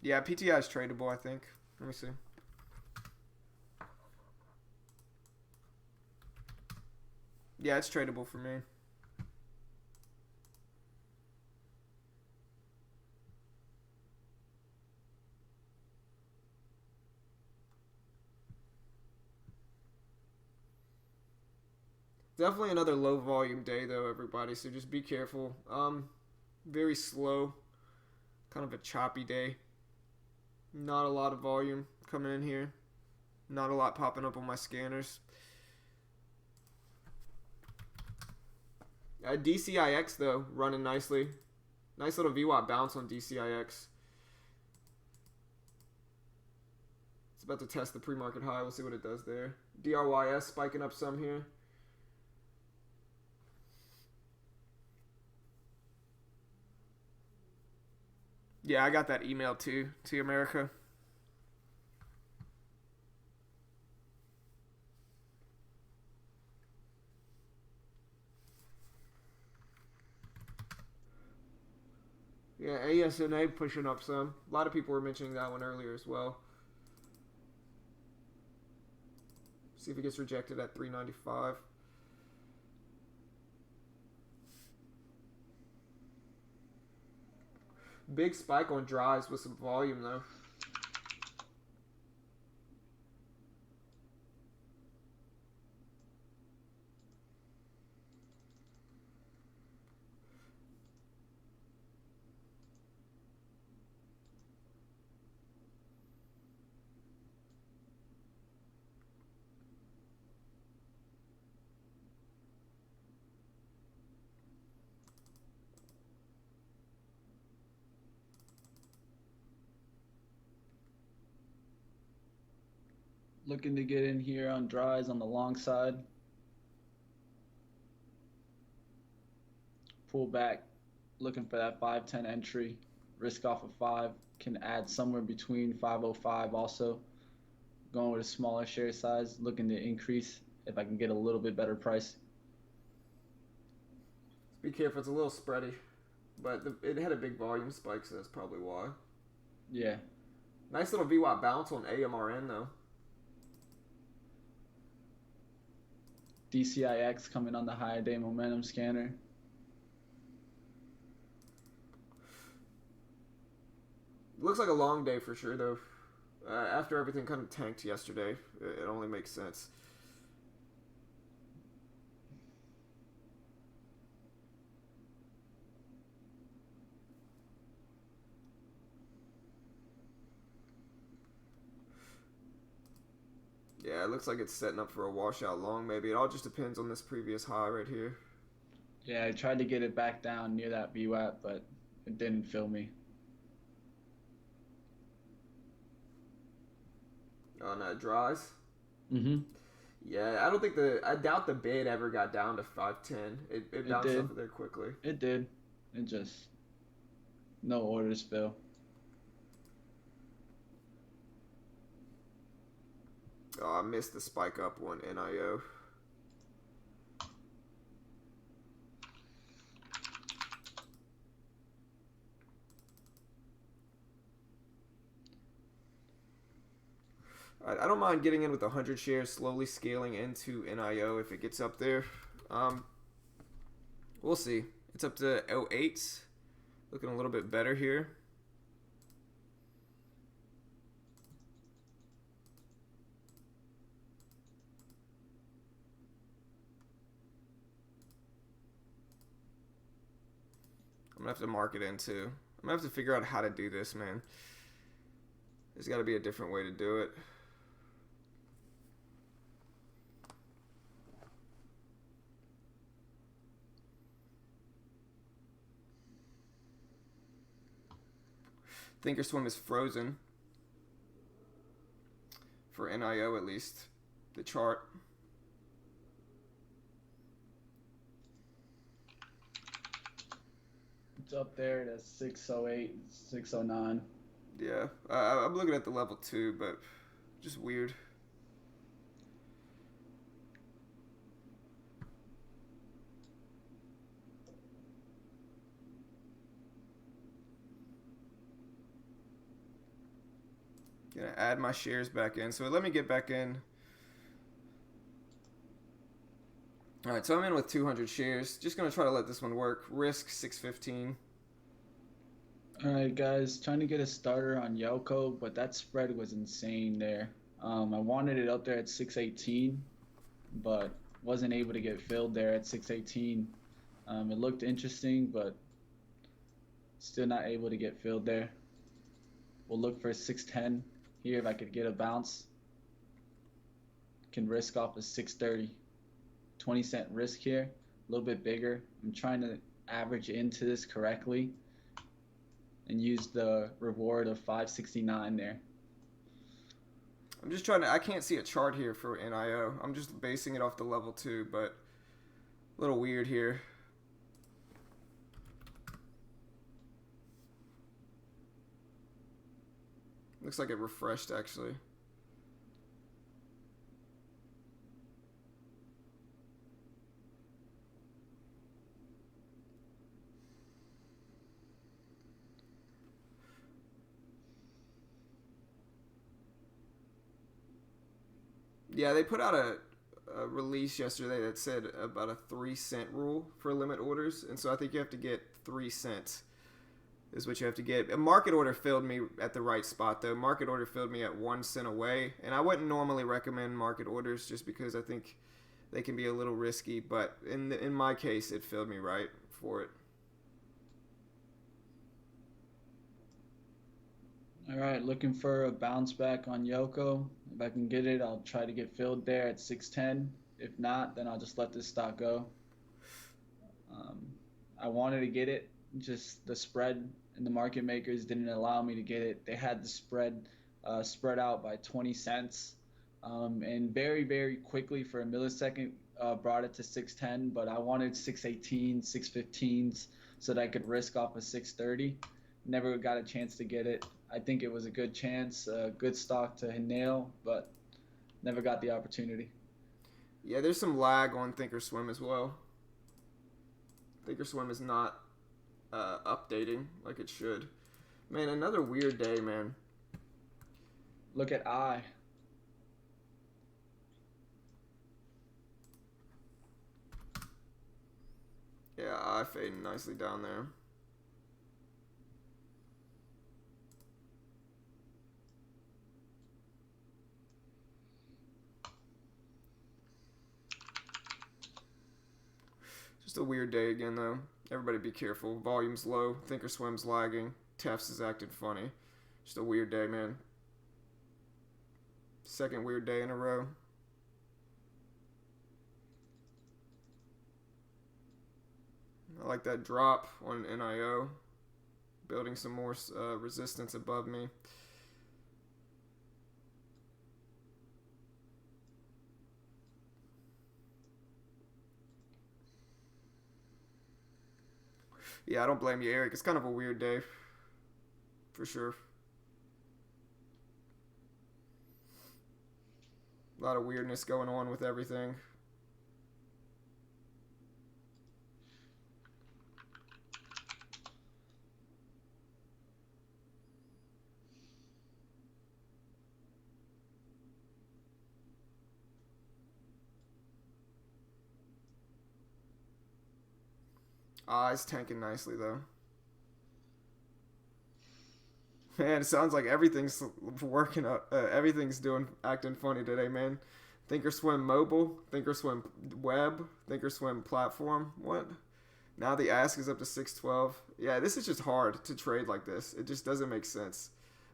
Yeah, PTI is tradable, I think. Let me see. Yeah, it's tradable for me. Definitely another low volume day though, everybody, so just be careful. Very slow, kind of a choppy day. Not a lot of volume coming in here. Not a lot popping up on my scanners. DCIX though, running nicely. Nice little VWAP bounce on DCIX. It's about to test the pre-market high. We'll see what it does there. DRYS spiking up some here. Yeah, I got that email too, to America. Yeah, ASNA pushing up some. A lot of people were mentioning that one earlier as well. See if it gets rejected at 395. Big spike on dries with some volume though. Looking to get in here on dries on the long side. Pull back. Looking for that 510 entry. Risk off of 5. Can add somewhere between 505 also. Going with a smaller share size. Looking to increase if I can get a little bit better price. Be careful, it's a little spready. But it had a big volume spike, so that's probably why. Yeah. Nice little VWAP bounce on AMRN, though. DCIX coming on the high day momentum scanner. Looks like a long day for sure, though. After everything kind of tanked yesterday, it only makes sense. Yeah, it looks like it's setting up for a washout long, maybe. It all just depends on this previous high right here. Yeah, I tried to get it back down near that VWAP, but it didn't fill me. On dries. Mm-hmm. Yeah, I doubt the bid ever got down to 510. It bounced off of there quickly. It did. It just no orders fill. Oh, I missed the spike up one NIO. I don't mind getting in with 100 shares, slowly scaling into NIO if it gets up there. We'll see. It's up to 08. Looking a little bit better here. I'm going to have to mark it in too. I'm going to have to figure out how to do this, man. There's got to be a different way to do it. Thinkorswim is frozen. For NIO at least. The chart. It's up there at 608, 609. Yeah, I'm looking at the level 2, but just weird. Gonna add my shares back in. So let me get back in. Alright, so I'm in with 200 shares. Just gonna try to let this one work. Risk 615. Alright guys, trying to get a starter on Yoko, but that spread was insane there. I wanted it up there at 618, but wasn't able to get filled there at 618. It looked interesting, but still not able to get filled there. We'll look for 610 here if I could get a bounce. Can risk off of 630. 20-cent risk here, a little bit bigger. I'm trying to average into this correctly and use the reward of 569 there. I'm just trying to, I can't see a chart here for NIO. I'm just basing it off the level 2, but a little weird here. Looks like it refreshed actually. Yeah, they put out a release yesterday that said about a 3-cent rule for limit orders, and so I think you have to get 3 cents is what you have to get. A market order filled me at the right spot though. Market order filled me at 1 cent away, and I wouldn't normally recommend market orders just because I think they can be a little risky, but in my case, it filled me right for it. All right, looking for a bounce back on Yoko. If I can get it, I'll try to get filled there at 610. If not, then I'll just let this stock go. I wanted to get it, just the spread and the market makers didn't allow me to get it. They had the spread spread out by 20 cents. and very, very quickly for a millisecond brought it to 610, but I wanted 618, 615s so that I could risk off a 630. Never got a chance to get it. I think it was a good chance, a good stock to nail, but never got the opportunity. Yeah, there's some lag on Thinkorswim as well. Thinkorswim is not updating like it should. Man, another weird day, man. Look at I. Yeah, I fading nicely down there. Just a weird day again, though. Everybody be careful. Volume's low. Thinkorswim's lagging. Tefts is acting funny. Just a weird day, man. Second weird day in a row. I like that drop on NIO. Building some more resistance above me. Yeah, I don't blame you, Eric. It's kind of a weird day. For sure. A lot of weirdness going on with everything. It's tanking nicely, though. Man, it sounds like everything's working up. Everything's acting funny today, man. Thinkorswim mobile, Thinkorswim web, Thinkorswim platform. What? Now the ask is up to 612. Yeah, this is just hard to trade like this. It just doesn't make sense.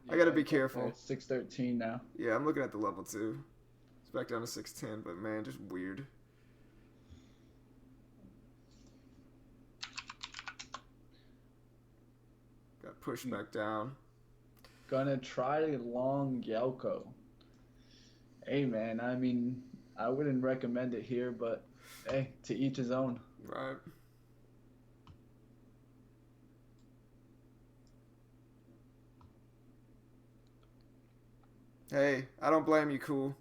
I gotta be careful. 613 now. Yeah, I'm looking at the level too. It's back down to 610, but man, just weird. Got pushed back down. Gonna try to long Yelko. Hey man, I mean, I wouldn't recommend it here, but hey, to each his own. Right. Hey, I don't blame you, cool.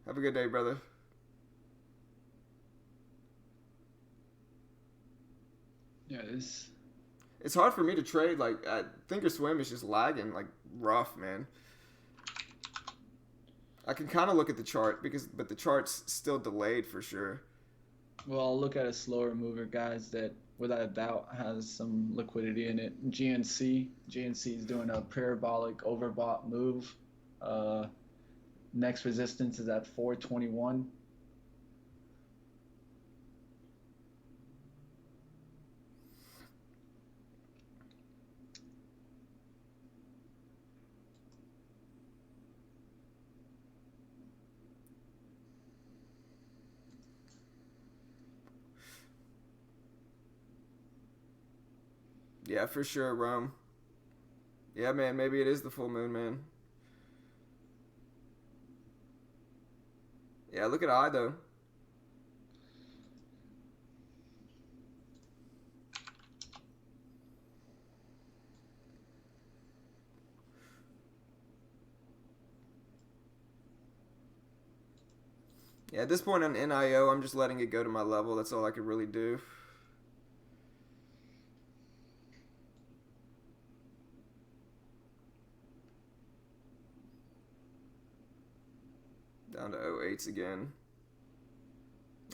Have a good day, brother. Yeah, this. It's hard for me to trade. Like, Thinkorswim is just lagging, like, rough, man. I can kind of look at the chart, but the chart's still delayed for sure. Well, I'll look at a slower mover, guys, that without a doubt has some liquidity in it. GNC. GNC is doing a parabolic overbought move. Next resistance is at 421. Yeah, for sure, Rome. Yeah, man, maybe it is the full moon, man. Yeah, look at I, though. Yeah, at this point on NIO, I'm just letting it go to my level. That's all I could really do. Down to 08s again.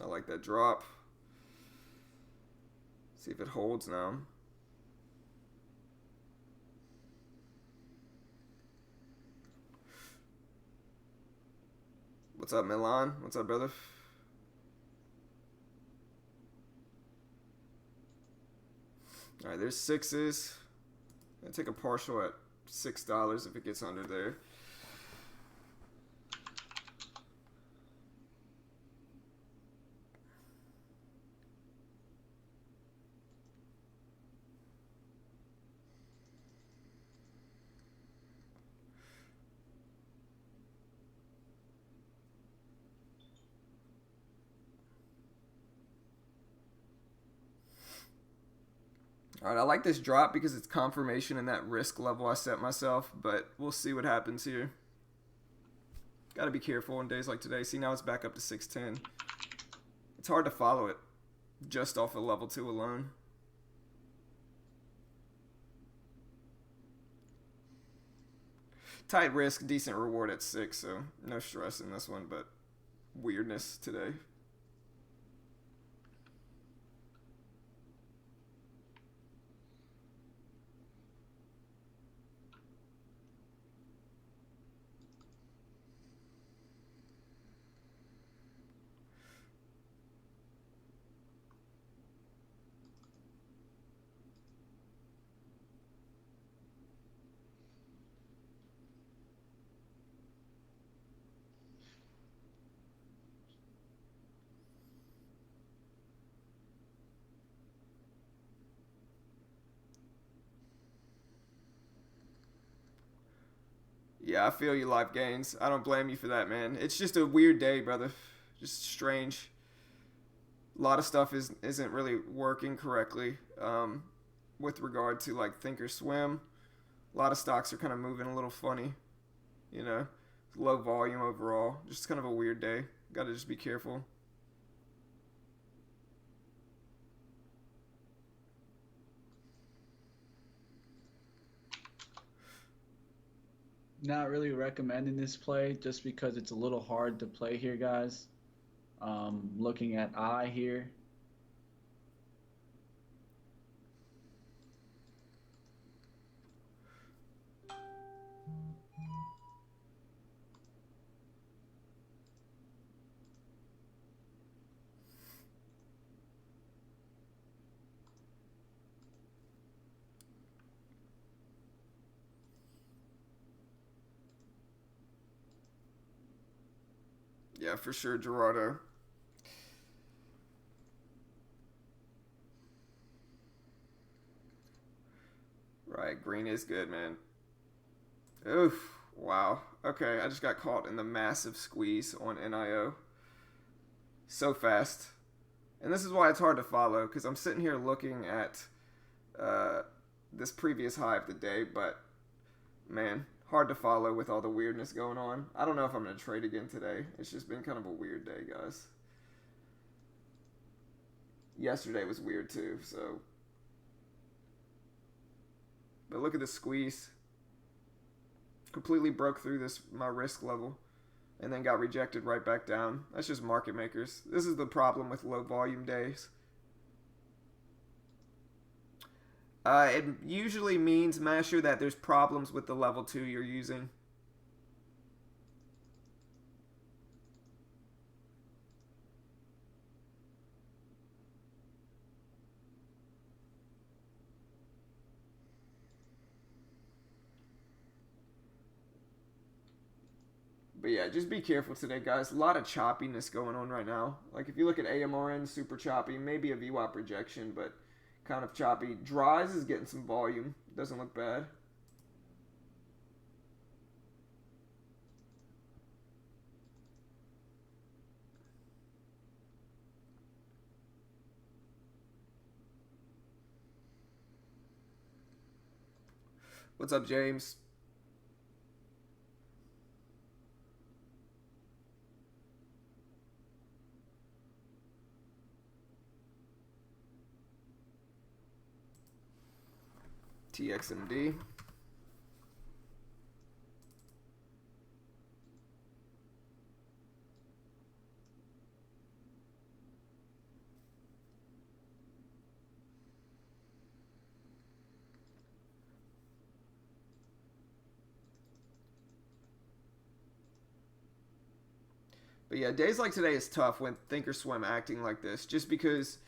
I like that drop. See if it holds now. What's up, Milan? What's up, brother? Alright, there's sixes. I'll take a partial at $6 if it gets under there. All right, I like this drop because it's confirmation in that risk level I set myself, but we'll see what happens here. Got to be careful on days like today. See, now it's back up to 610. It's hard to follow it just off of level 2 alone. Tight risk, decent reward at 6, so no stress in this one, but weirdness today. Yeah, I feel you, Life Gains. I don't blame you for that, man. It's just a weird day, brother. Just strange. A lot of stuff isn't really working correctly with regard to like Thinkorswim. A lot of stocks are kind of moving a little funny, you know. Low volume overall. Just kind of a weird day. Got to just be careful. Not really recommending this play just because it's a little hard to play here, guys. Looking at I here. Yeah, for sure, Gerardo. Right, green is good, man. Oof, wow. Okay, I just got caught in the massive squeeze on NIO. So fast. And this is why it's hard to follow, because I'm sitting here looking at this previous high of the day, but, man, hard to follow with all the weirdness going on. I don't know if I'm going to trade again today. It's just been kind of a weird day, guys. Yesterday was weird, too, so... But look at this squeeze. Completely broke through my risk level and then got rejected right back down. That's just market makers. This is the problem with low volume days. It usually means, Masher, that there's problems with the level 2 you're using. But yeah, just be careful today, guys. A lot of choppiness going on right now. Like if you look at AMRN, super choppy. Maybe a VWAP rejection, but kind of choppy. Dries is getting some volume. Doesn't look bad. What's up, James? TXMD. But yeah, days like today is tough when Thinkorswim acting like this, just because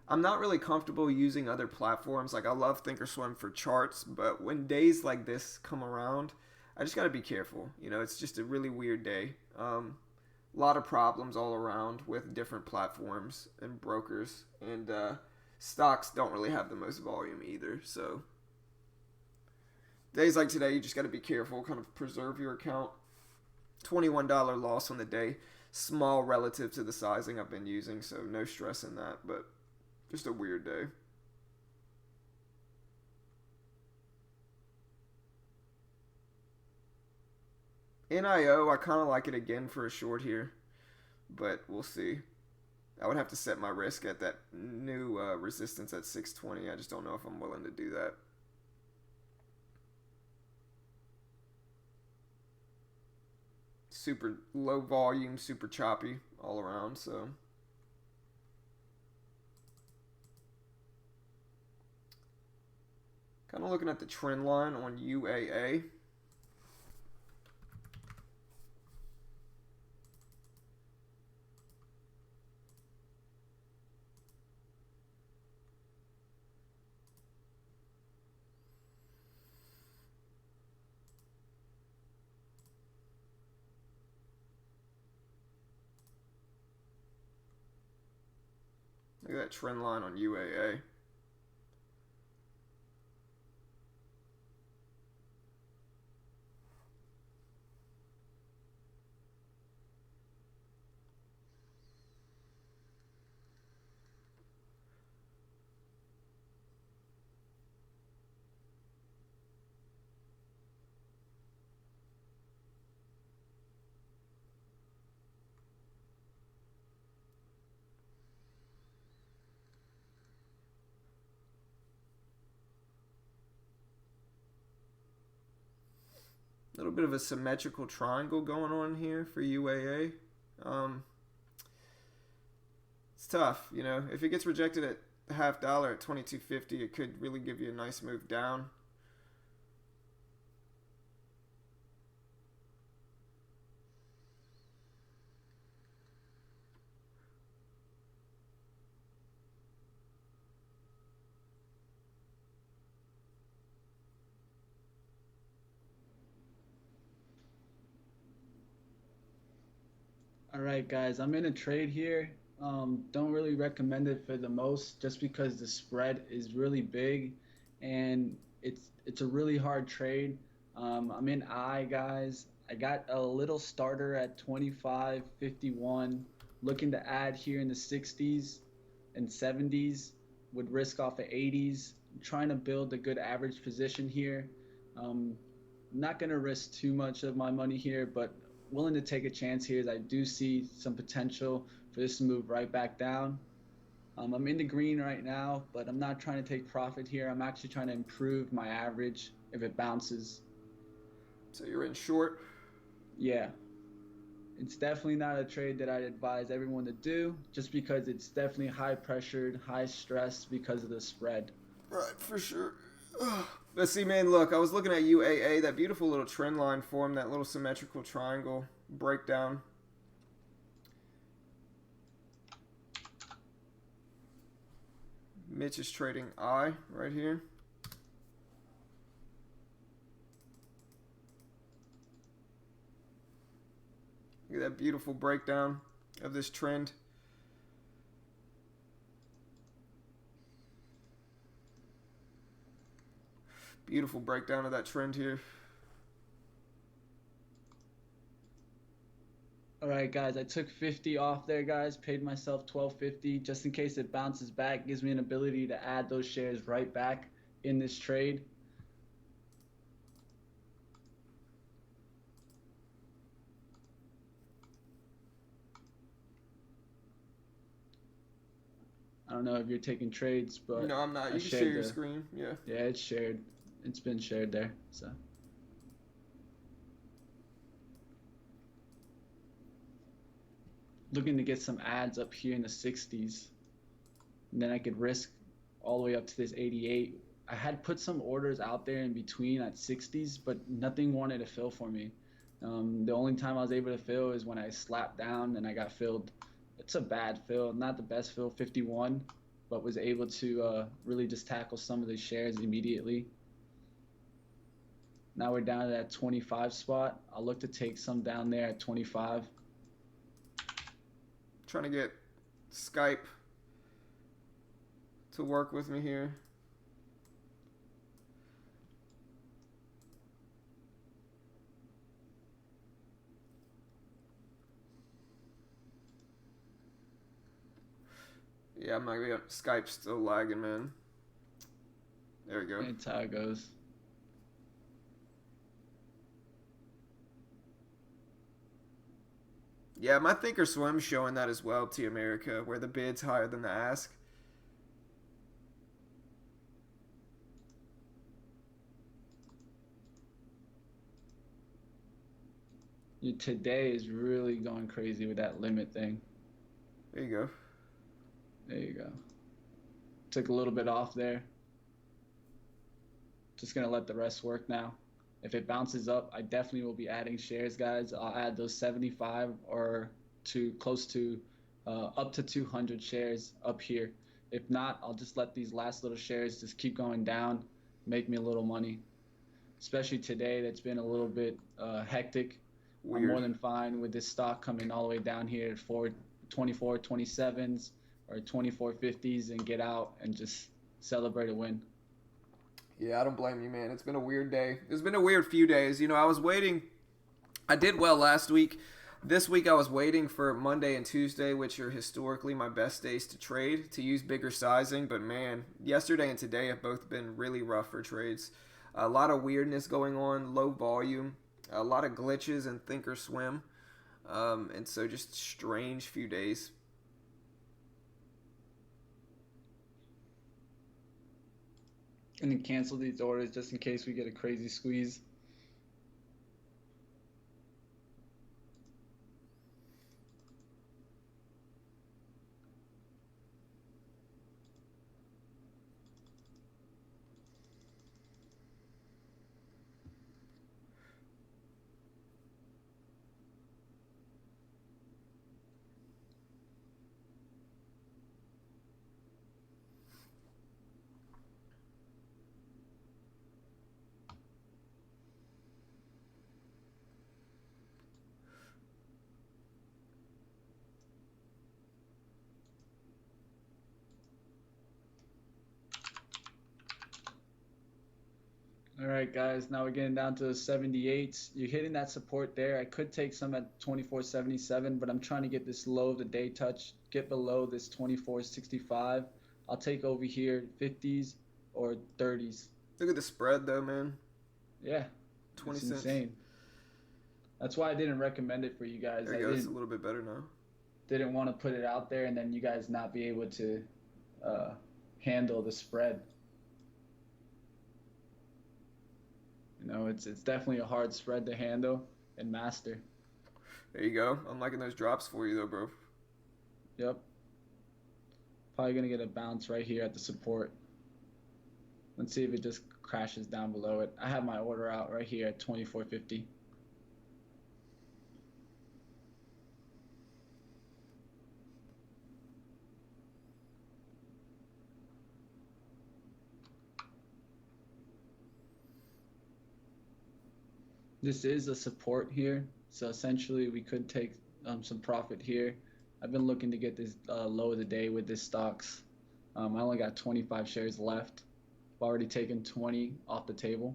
I'm not really comfortable using other platforms. Like I love Thinkorswim for charts, but when days like this come around, I just got to be careful. You know, it's just a really weird day. A lot of problems all around with different platforms and brokers, and stocks don't really have the most volume either. So days like today, you just got to be careful, kind of preserve your account. $21 loss on the day. Small relative to the sizing I've been using, so no stress in that, but just a weird day. NIO, I kind of like it again for a short here, but we'll see. I would have to set my risk at that new resistance at 620. I just don't know if I'm willing to do that. Super low volume, super choppy all around, so. Kind of looking at the trend line on UAA. Look at that trend line on UAA. A little bit of a symmetrical triangle going on here for UAA. It's tough, you know. If it gets rejected at half dollar at 22.50, it could really give you a nice move down. All right, guys, I'm in a trade here. Don't really recommend it for the most, just because the spread is really big, and it's a really hard trade. I'm in I, guys. I got a little starter at 25.51, looking to add here in the 60s and 70s, would risk off of 80s. I'm trying to build a good average position here. Um, not gonna risk too much of my money here, but willing to take a chance here as I do see some potential for this to move right back down. I'm in the green right now, but I'm not trying to take profit here. I'm actually trying to improve my average if it bounces. So you're in short. Yeah, it's definitely not a trade that I'd advise everyone to do, just because it's definitely high pressured, high stress because of the spread. Right, for sure. But see, man, look, I was looking at UAA, that beautiful little trend line form, that little symmetrical triangle breakdown. Mitch is trading I right here. Look at that beautiful breakdown of this trend. Beautiful breakdown of that trend here. All right, guys, I took 50 off there, guys. Paid myself 12.50 just in case it bounces back. Gives me an ability to add those shares right back in this trade. I don't know if you're taking trades, but No, I'm not. I You can shared share your screen. Yeah. Yeah, it's shared. It's been shared there. So looking to get some ads up here in the 60s, and then I could risk all the way up to this 88. I had put some orders out there in between at 60s, but nothing wanted to fill for me. The only time I was able to fill is when I slapped down and I got filled. It's a bad fill, not the best fill, 51, but was able to really just tackle some of the shares immediately. Now we're down to that 25 spot. I'll look to take some down there at 25. Trying to get Skype to work with me here. Yeah, my Skype's still lagging, man. There we go. That's how it goes. Yeah, my Thinkorswim's showing that as well, T America, where the bid's higher than the ask. Today is really going crazy with that limit thing. There you go. There you go. Took a little bit off there. Just gonna let the rest work now. If it bounces up, I definitely will be adding shares, guys. I'll add those 75 or to close to up to 200 shares up here. If not, I'll just let these last little shares just keep going down, make me a little money. Especially today, that's been a little bit hectic. I'm more Weird. than fine with this stock coming all the way down here at 24.27s or 24.50s and get out and just celebrate a win. Yeah, I don't blame you, man. It's been a weird day. It's been a weird few days. You know, I was waiting. I did well last week. This week I was waiting for Monday and Tuesday, which are historically my best days to trade, to use bigger sizing. But man, yesterday and today have both been really rough for trades. A lot of weirdness going on, low volume, a lot of glitches in Thinkorswim, and so just strange few days. And then cancel these orders just in case we get a crazy squeeze. All right, guys. Now we're getting down to the 78s. You're hitting that support there. I could take some at 24.77, but I'm trying to get this low of the day touch, get below this 24.65. I'll take over here 50s or 30s. Look at the spread though, man. Yeah, 20 it's cents. insane. That's why I didn't recommend it for you guys. There I you go. It's a didn't little bit better now. didn't want to put it out there and then you guys not be able to uh, handle the spread. You know, it's definitely a hard spread to handle and master. There you go. I'm liking those drops for you though, bro. Yep. Probably gonna get a bounce right here at the support. Let's see if it just crashes down below it. I have my order out right here at 24.50. This is a support here, so essentially we could take some profit here. I've been looking to get this low of the day with this stocks. I only got 25 shares left. I've already taken 20 off the table.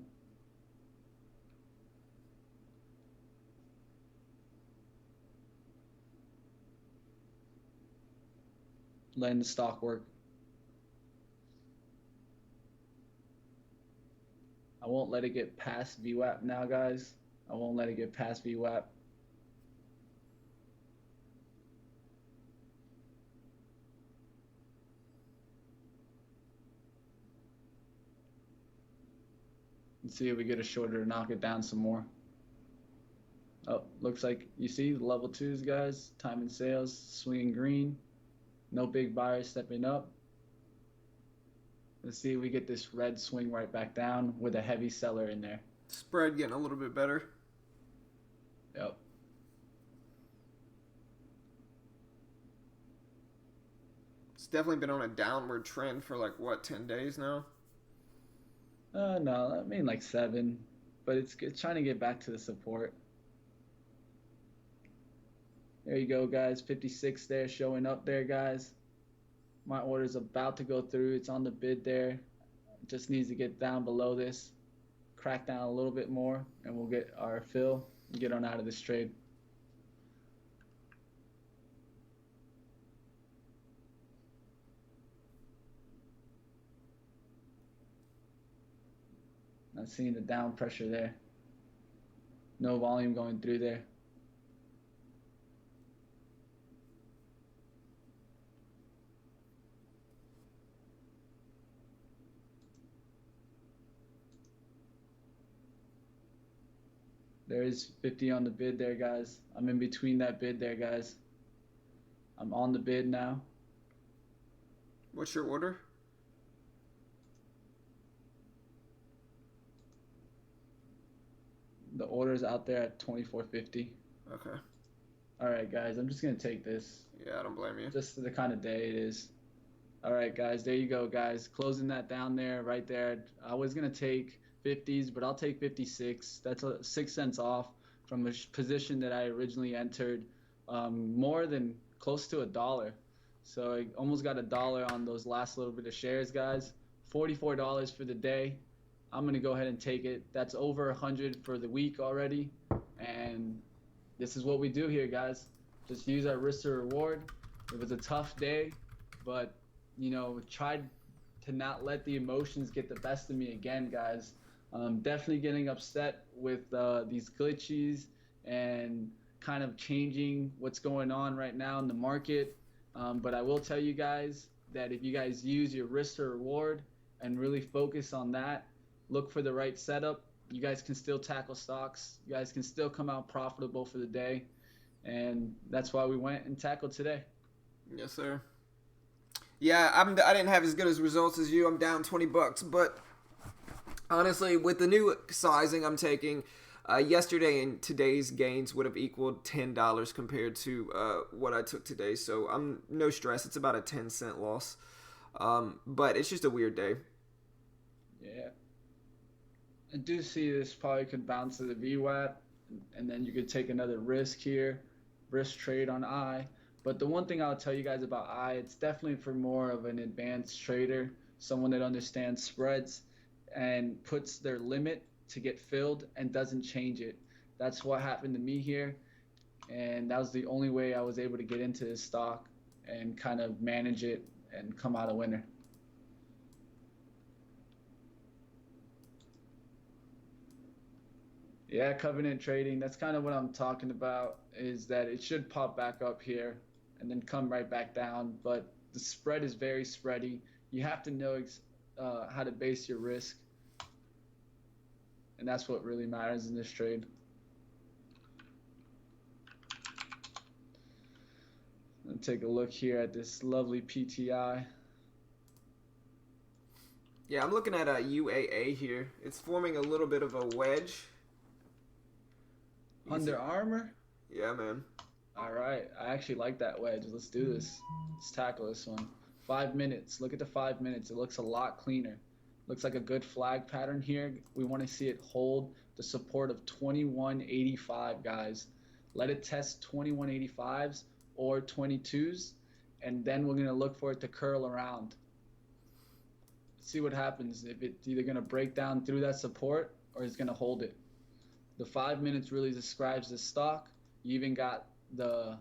Letting the stock work. I won't let it get past VWAP now, guys. I won't let it get past VWAP. Let's see if we get a shorter to knock it down some more. Oh, looks like you see the level twos, guys. Time and sales, swinging green. No big buyers stepping up. Let's see if we get this red swing right back down with a heavy seller in there. Spread getting a little bit better. Yep. It's definitely been on a downward trend for like what, 10 days now? No, I mean like 7, but it's trying to get back to the support. There you go, guys. 56 there, showing up there, guys. My order's about to go through. It's on the bid there. It just needs to get down below this, crack down a little bit more, and we'll get our fill and get on out of this trade. Not seeing the down pressure there. No volume going through there. There is 50 on the bid there, guys. I'm in between that bid there, guys. I'm on the bid now. What's your order? The order's out there at 24.50. Okay. All right, guys. I'm just gonna take this. Yeah, I don't blame you. Just the kind of day it is. All right, guys. There you go, guys. Closing that down there, right there. I was gonna take 50s, but I'll take 56. That's 6 cents off from a position that I originally entered. More than close to $1. So I almost got $1 on those last little bit of shares, guys. $44 for the day. I'm gonna go ahead and take it. That's over 100 for the week already, and this is what we do here, guys. Just use our risk to reward. It was a tough day, but tried to not let the emotions get the best of me again, guys. Definitely getting upset with these glitches and kind of changing what's going on right now in the market. But I will tell you guys that if you guys use your risk to reward and really focus on that, look for the right setup, you guys can still tackle stocks. You guys can still come out profitable for the day. And that's why we went and tackled today. Yes, sir. Yeah, I didn't have as good as results as you. I'm down $20, but honestly, with the new sizing I'm taking, yesterday and today's gains would have equaled $10 compared to what I took today. So I'm no stress. It's about a 10-cent loss, but it's just a weird day. Yeah. I do see this probably could bounce to the VWAP, and then you could take another risk here, risk trade on I. But the one thing I'll tell you guys about I, it's definitely for more of an advanced trader, someone that understands spreads and puts their limit to get filled and doesn't change it. That's what happened to me here, and that was the only way I was able to get into this stock and kind of manage it and come out a winner. Yeah, covenant trading, that's kind of what I'm talking about, is that it should pop back up here and then come right back down. But the spread is very spready. You have to know how to base your risk. And that's what really matters in this trade. Let's take a look here at this lovely PTI. Yeah, I'm looking at a UAA here. It's forming a little bit of a wedge. Under Armour? Yeah, man. All right. I actually like that wedge. Let's do this. Let's tackle this one. 5 minutes. Look at the 5 minutes. It looks a lot cleaner. Looks like a good flag pattern here. We want to see it hold the support of 2185, guys. Let it test 2185s or 22s, and then we're going to look for it to curl around. See what happens. If it's either going to break down through that support or it's going to hold it. The 5 minutes really describes the stock. You even got the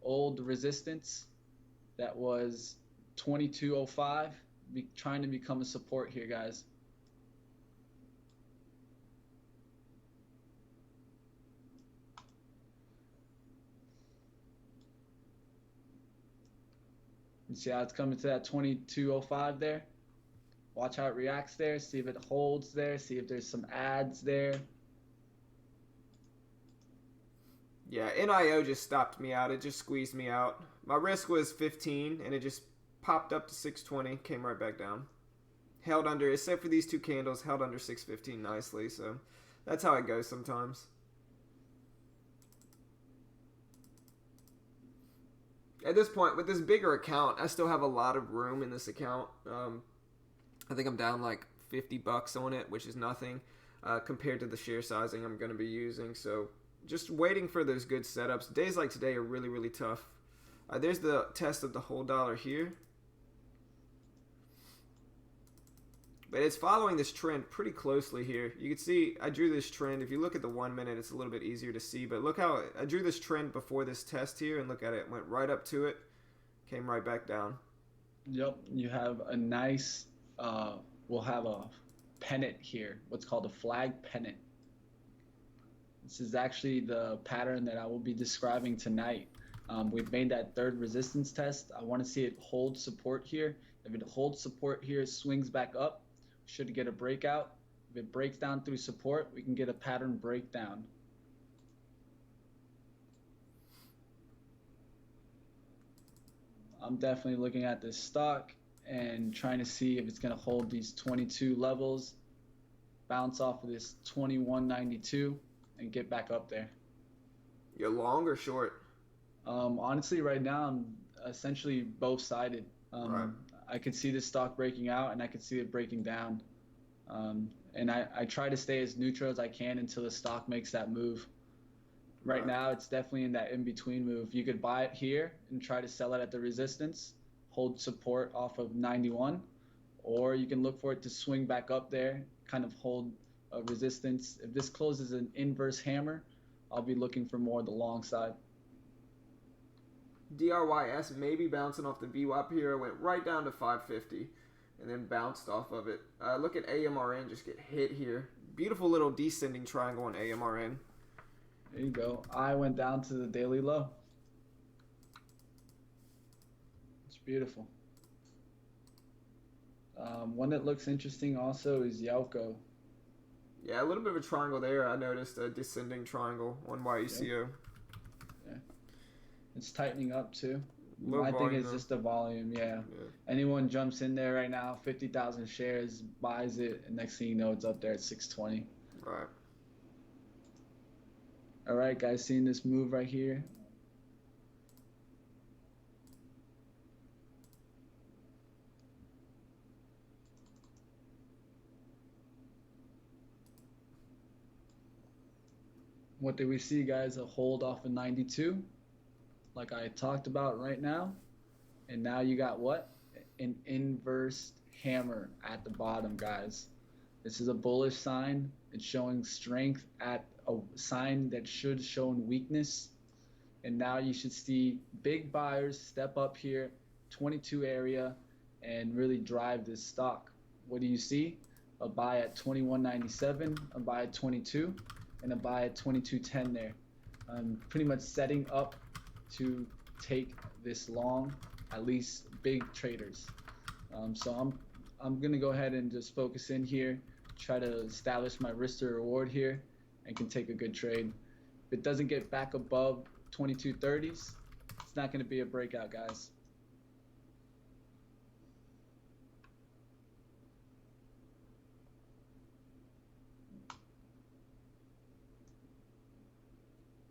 old resistance that was 2205 trying to become a support here, guys. You see how it's coming to that 2205 there? Watch how it reacts there. See if it holds there. See if there's some ads there. Yeah, NIO just stopped me out. It just squeezed me out. My risk was 15, and it just popped up to 620, came right back down. Held under, except for these two candles, held under 615 nicely. So that's how it goes sometimes. At this point, with this bigger account, I still have a lot of room in this account. I think I'm down like $50 on it, which is nothing compared to the share sizing I'm going to be using. So just waiting for those good setups. Days like today are really, really tough. There's the test of the whole dollar here. But it's following this trend pretty closely here. You can see I drew this trend. If you look at the 1 minute, it's a little bit easier to see. But look how I drew this trend before this test here, and look at it. Went right up to it, came right back down. Yep, you have a nice, we'll have a pennant here, what's called a flag pennant. This is actually the pattern that I will be describing tonight. We've made that third resistance test. I want to see it hold support here. If it holds support here, it swings back up. Should get a breakout. If it breaks down through support, we can get a pattern breakdown. I'm definitely looking at this stock and trying to see if it's going to hold these 22 levels, bounce off of this 2192, and get back up there. You're long or short? Honestly, right now I'm essentially both sided. Right. I could see this stock breaking out and I could see it breaking down. And I try to stay as neutral as I can until the stock makes that move. Right now, it's definitely in that in-between move. You could buy it here and try to sell it at the resistance, hold support off of 91, or you can look for it to swing back up there, kind of hold a resistance. If this closes an inverse hammer, I'll be looking for more the long side. DRYS maybe bouncing off the VWAP here, went right down to 550 and then bounced off of it. Look at AMRN just get hit here. Beautiful little descending triangle on AMRN. There you go. I went down to the daily low. It's beautiful. One that looks interesting also is Yelko. Yeah, a little bit of a triangle there. I noticed a descending triangle on YECO. Yeah. It's tightening up too. Low I think volume, it's though. just the volume, yeah. Anyone jumps in there right now, 50,000 shares, buys it, and next thing you know, it's up there at 620. Right. All right, guys, seeing this move right here? What did we see, guys? A hold off of 92, like I talked about right now. And now you got what? An inverse hammer at the bottom, guys. This is a bullish sign. It's showing strength at a sign that should show weakness. And now you should see big buyers step up here, 22 area, and really drive this stock. What do you see? A buy at 21.97, a buy at 22, and a buy at 22.10 there. Pretty much setting up to take this long, at least big traders. So I'm gonna go ahead and just focus in here, try to establish my risk to reward here, and can take a good trade. If it doesn't get back above 22.30s, it's not gonna be a breakout, guys.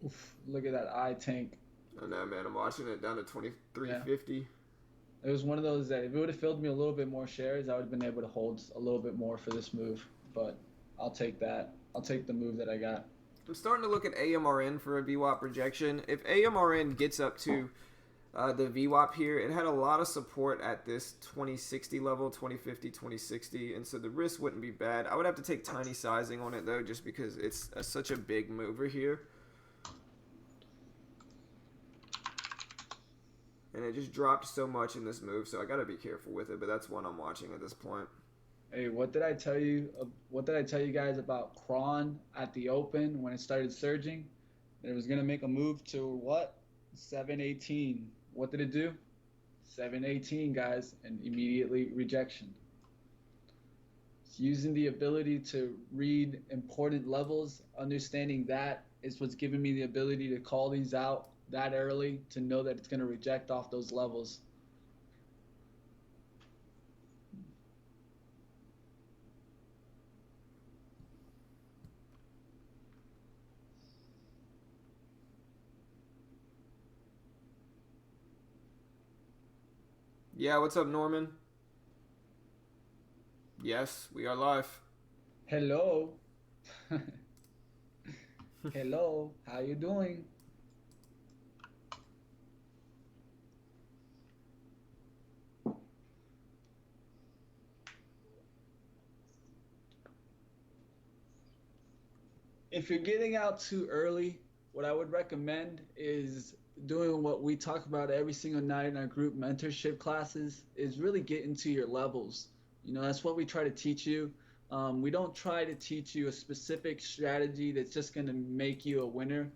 Oof, look at that eye tank. I know, man. I'm watching it down to 23.50. It was one of those that if it would have filled me a little bit more shares, I would have been able to hold a little bit more for this move. But I'll take that. I'll take the move that I got. I'm starting to look at AMRN for a VWAP rejection. If AMRN gets up to the VWAP here, it had a lot of support at this 2060 level, 2050, 2060, and so the risk wouldn't be bad. I would have to take tiny sizing on it, though, just because it's such a big mover here. And it just dropped so much in this move, so I got to be careful with it, but that's one I'm watching at this point. Hey, what did I tell you? What did I tell you guys about Kron at the open when it started surging? It was gonna make a move to what? 718. What did it do? 718, guys, and immediately rejection. It's using the ability to read important levels, understanding that is what's giving me the ability to call these out that early to know that it's gonna reject off those levels. Yeah, what's up, Norman? Yes, we are live. Hello. Hello. How you doing? If you're getting out too early, what I would recommend is doing what we talk about every single night in our group mentorship classes is really get into your levels. You know, that's what we try to teach you. We don't try to teach you a specific strategy that's just going to make you a winner.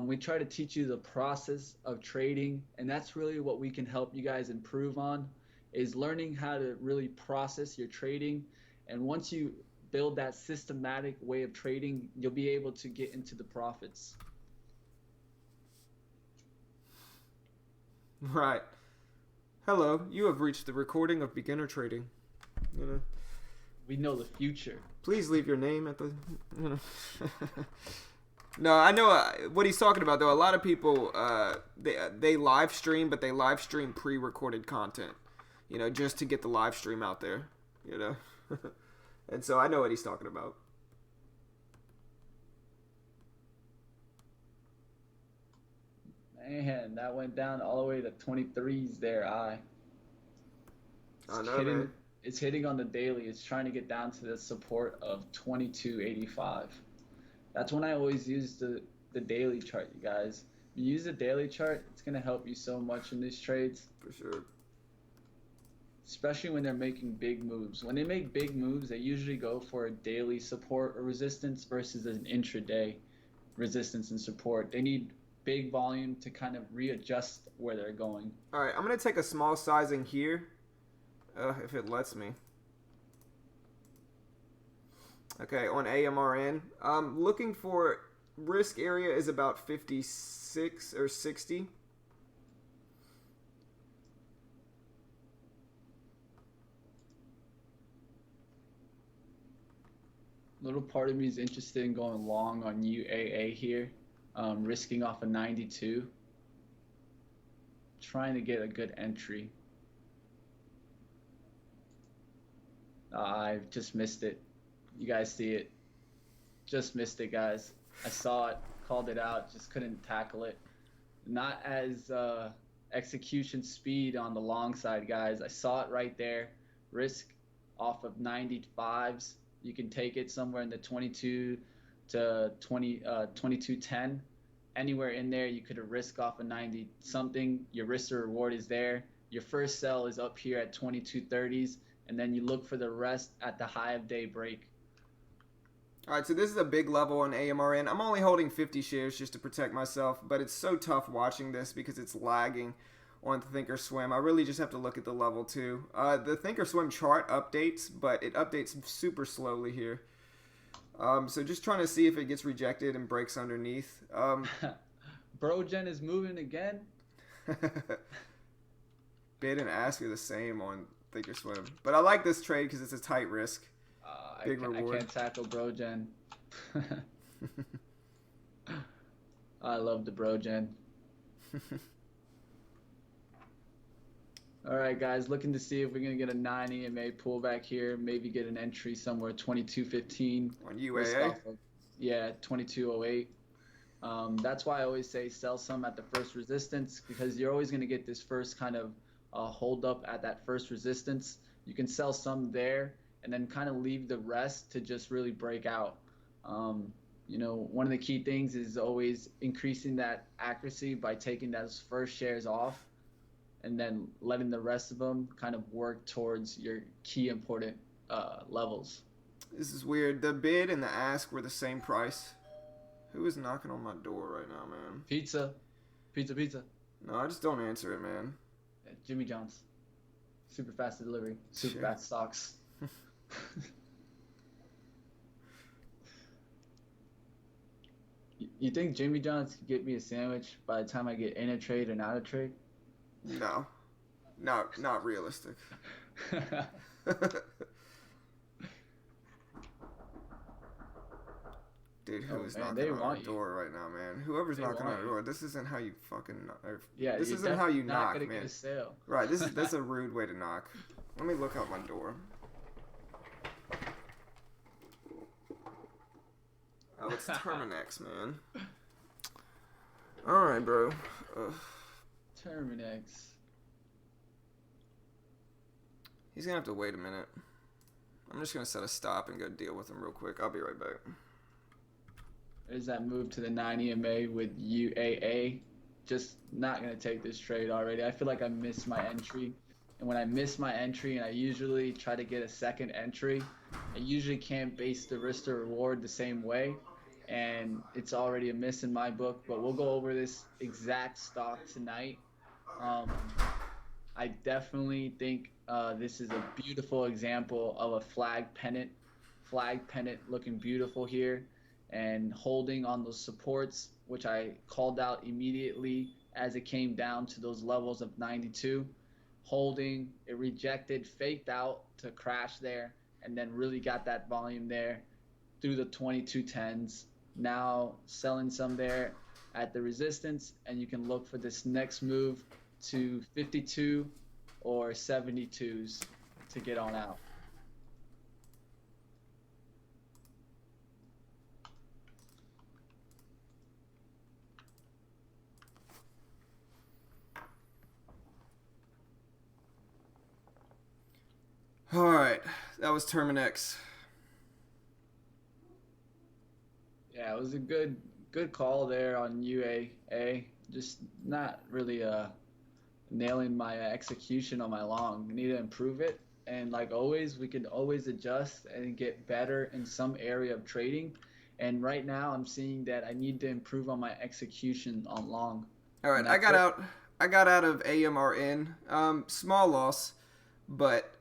We try to teach you the process of trading, and that's really what we can help you guys improve on, is learning how to really process your trading. And once you build that systematic way of trading, you'll be able to get into the profits. Right. Hello, you have reached the recording of beginner trading. You know, We know the future. please leave your name at the. You know. No, I know what he's talking about though. A lot of people they live stream, but they live stream pre-recorded content. You know, just to get the live stream out there. You know, and so I know what he's talking about. Man, that went down all the way to 23s there. I know, man. It's hitting on the daily. It's trying to get down to the support of 22.85. That's when I always use the daily chart, you guys. If you use the daily chart, it's gonna help you so much in these trades. For sure. Especially when they're making big moves. When they make big moves, they usually go for a daily support or resistance versus an intraday resistance and support. They need big volume to kind of readjust where they're going. All right, I'm gonna take a small sizing here, if it lets me. Okay, on AMRN, looking for risk area is about 56 or 60. Little part of me is interested in going long on UAA here, risking off a 92. Trying to get a good entry. I've just missed it. You guys see it. Just missed it, guys. I saw it, called it out, just couldn't tackle it. Not as execution speed on the long side, guys. I saw it right there. Risk off of 95s. You can take it somewhere in the 22 to 22.10. Anywhere in there, you could risk off a 90 something. Your risk to reward is there. Your first sell is up here at 22.30s, and then you look for the rest at the high of day break. All right, so this is a big level on AMRN. I'm only holding 50 shares just to protect myself, but it's so tough watching this because it's lagging on Thinkorswim. I really just have to look at the level too. The Thinkorswim chart updates, but it updates super slowly here. So just trying to see if it gets rejected and breaks underneath. Brogen is moving again. Bid and ask are the same on Thinkorswim, but I like this trade because it's a tight risk. Big reward. I can't tackle Brogen. I love the Brogen. All right, guys, looking to see if we're going to get a 9 EMA pullback here, maybe get an entry somewhere 22.15. On UAA? Yeah, 22.08. That's why I always say sell some at the first resistance, because you're always going to get this first kind of hold up at that first resistance. You can sell some there and then kind of leave the rest to just really break out. You know, one of the key things is always increasing that accuracy by taking those first shares off and then letting the rest of them kind of work towards your key important levels. This is weird. The bid and the ask were the same price. Who is knocking on my door right now, man? Pizza. No, I just don't answer it, man. Yeah, Jimmy John's. Super fast delivery. Super fast stocks. You think Jimmy John's could get me a sandwich by the time I get in a trade and out of trade? No. Not realistic. Dude, who is knocking on our door right now, man? Whoever's knocking on our door, this isn't how you fucking knock. Yeah, this isn't how you knock, gonna man. Get a sale. Right, that's a rude way to knock. Let me look out my door. Oh, it's Terminex, man. Alright, bro. Terminex. He's gonna have to wait a minute. I'm just gonna set a stop and go deal with him real quick. I'll be right back. There's that move to the 9 EMA with UAA. Just not going to take this trade already. I feel like I missed my entry. And when I miss my entry and I usually try to get a second entry, I usually can't base the risk to reward the same way. And it's already a miss in my book. But we'll go over this exact stock tonight. I definitely think this is a beautiful example of a flag pennant. Flag pennant looking beautiful here. And holding on those supports, which I called out immediately as it came down to those levels of 92. holding, it rejected, faked out to crash there, and then really got that volume there through the 2210s. Now selling some there at the resistance, and you can look for this next move to 52 or 72s to get on out. All right, that was Terminex. Yeah, it was a good call there on UAA. Just not really nailing my execution on my long. Need to improve it. And like always, we can always adjust and get better in some area of trading. And right now, I'm seeing that I need to improve on my execution on long. All right, I got out of AMRN. Small loss, but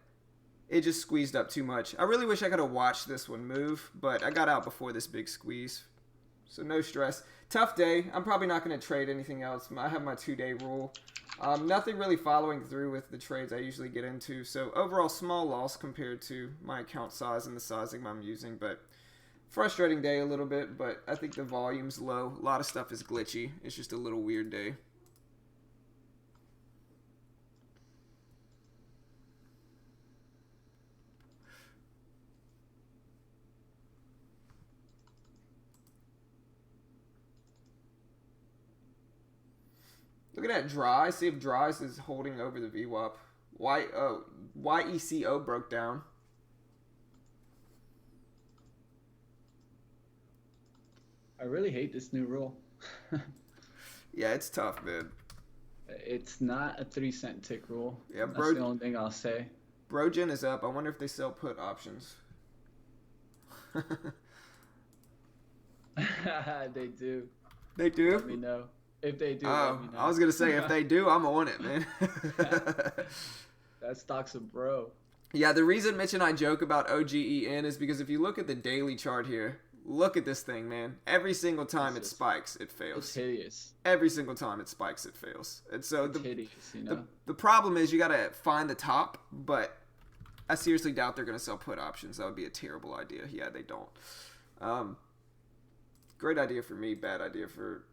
it just squeezed up too much. I really wish I could have watched this one move, but I got out before this big squeeze. So no stress. Tough day. I'm probably not going to trade anything else. I have my 2-day rule. Nothing really following through with the trades I usually get into. So overall small loss compared to my account size and the sizing I'm using. But frustrating day a little bit, but I think the volume's low. A lot of stuff is glitchy. It's just a little weird day. Look at that dry. See if dries is holding over the VWAP. YECO broke down. I really hate this new rule. Yeah, it's tough, man. It's not a 3-cent tick rule. Yeah, That's the only thing I'll say. Brogen is up. I wonder if they sell put options. They do. They do? Let me know. If they do, oh, let me know. I was going to say, if they do, I'm on it, man. That stock's a bro. Yeah, the reason Mitch and I joke about OGEN is because if you look at the daily chart here, look at this thing, man. Every single time it spikes, it fails. It's hideous. Every single time it spikes, it fails. And so It's hideous, you know? the problem is you got to find the top, but I seriously doubt they're going to sell put options. That would be a terrible idea. Yeah, they don't. Great idea for me, bad idea for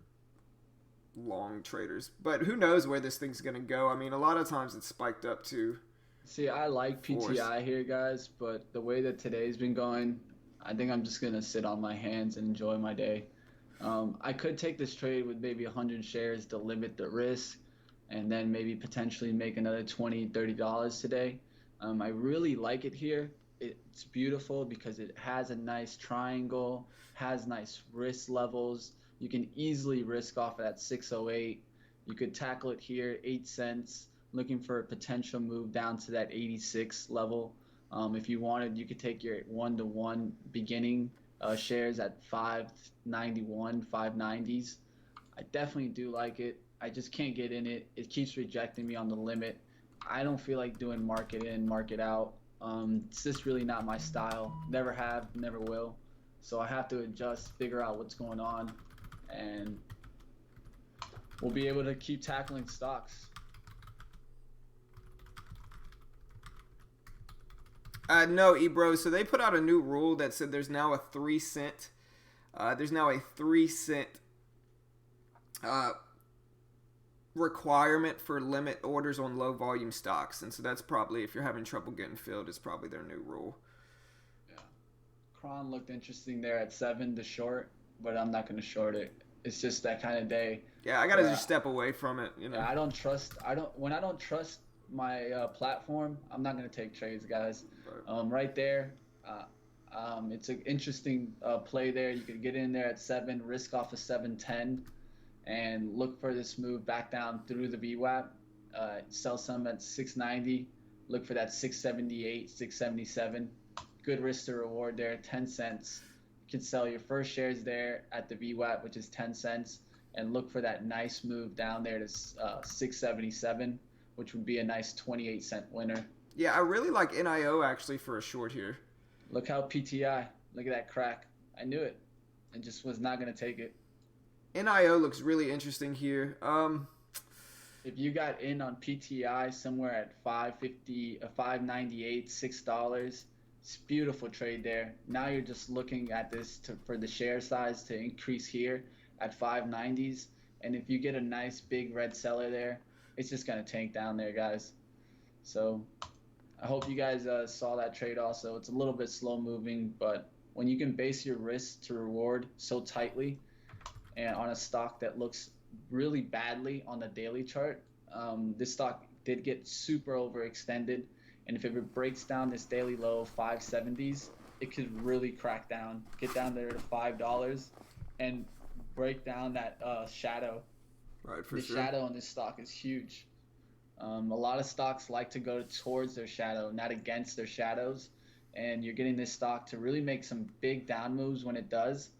long traders. But who knows where this thing's going to go. I mean, a lot of times it's spiked up to... See, I like PTI here, guys, but the way that today's been going, I think I'm just going to sit on my hands and enjoy my day. I could take this trade with maybe 100 shares to limit the risk and then maybe potentially make another $20, $30 today. I really like it here. It's beautiful because it has a nice triangle, has nice risk levels. You can easily risk off of that 608. You could tackle it here, 8 cents, looking for a potential move down to that 86 level. If you wanted, you could take your 1-to-1 beginning shares at 591, 590s. I definitely do like it. I just can't get in it. It keeps rejecting me on the limit. I don't feel like doing market in, market out. It's just really not my style. Never have, never will. So I have to adjust, figure out what's going on, and we'll be able to keep tackling stocks. No, Ebro. So they put out a new rule that said there's now a 3 cent. There's now a 3 cent requirement for limit orders on low volume stocks, and so that's probably, if you're having trouble getting filled, it's probably their new rule. Yeah, Kron looked interesting there at 7 to short, but I'm not going to short it. It's just that kind of day. Yeah, I gotta just step away from it. You know. Yeah, when I don't trust my platform, I'm not going to take trades, guys. Right there, it's an interesting play there. You could get in there at 7, risk off of 710, and look for this move back down through the VWAP. Sell some at 690. Look for that 678, 677. Good risk to reward there, 10 cents. You can sell your first shares there at the VWAP, which is 10 cents, and look for that nice move down there to 677, which would be a nice 28-cent winner. Yeah, I really like NIO actually for a short here. Look how PTI. Look at that crack. I knew it, and just was not going to take it. NIO looks really interesting here. If you got in on PTI somewhere at 550, 598, $6, it's beautiful trade there. Now you're just looking at this for the share size to increase here at 590s, and if you get a nice big red seller there, it's just gonna tank down there, guys. So I hope you guys saw that trade also. It's a little bit slow moving, but when you can base your risk to reward so tightly and on a stock that looks really badly on the daily chart, this stock did get super overextended. And if it breaks down this daily low 570s, it could really crack down, get down there to $5 and break down that shadow. Right, for The sure. shadow on this stock is huge. A lot of stocks like to go towards their shadow, not against their shadows. And you're getting this stock to really make some big down moves when it does.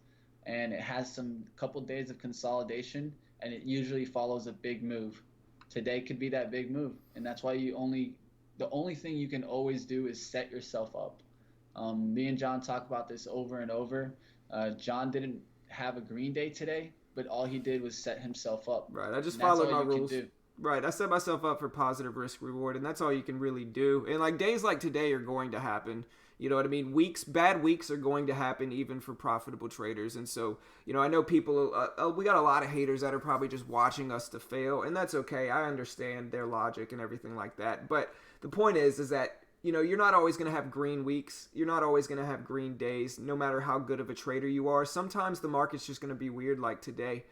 And it has some couple days of consolidation, and it usually follows a big move. Today could be that big move. And that's why the only thing you can always do is set yourself up. Me and John talk about this over and over. John didn't have a green day today, but all he did was set himself up. Right, I just And that's followed all my you rules. can do. Right, I set myself up for positive risk reward, and that's all you can really do. And like days like today are going to happen. You know what I mean? Bad weeks are going to happen even for profitable traders. And so, I know people, we got a lot of haters that are probably just watching us to fail, and that's okay. I understand their logic and everything like that. But the point is that, you're not always going to have green weeks. You're not always going to have green days, no matter how good of a trader you are. Sometimes the market's just going to be weird like today.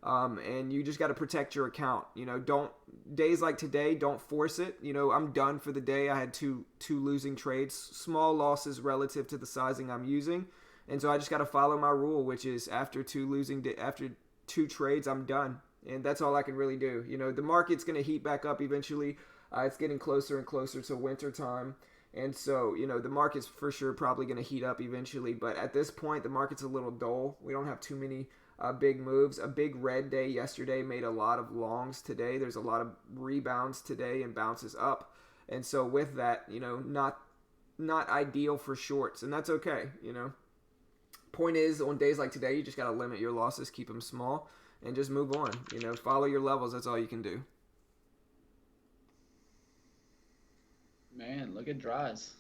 And you just got to protect your account. Don't days like today, don't force it. I'm done for the day. I had two losing trades, small losses relative to the sizing I'm using, and so I just got to follow my rule, which is after two trades, I'm done, and that's all I can really do. The market's gonna heat back up eventually. It's getting closer and closer to winter time. And so, the market's for sure probably going to heat up eventually. But at this point, the market's a little dull. We don't have too many big moves. A big red day yesterday made a lot of longs today. There's a lot of rebounds today and bounces up. And so with that, not ideal for shorts. And that's okay, Point is, on days like today, you just got to limit your losses, keep them small, and just move on. Follow your levels. That's all you can do. Man, look at Dries.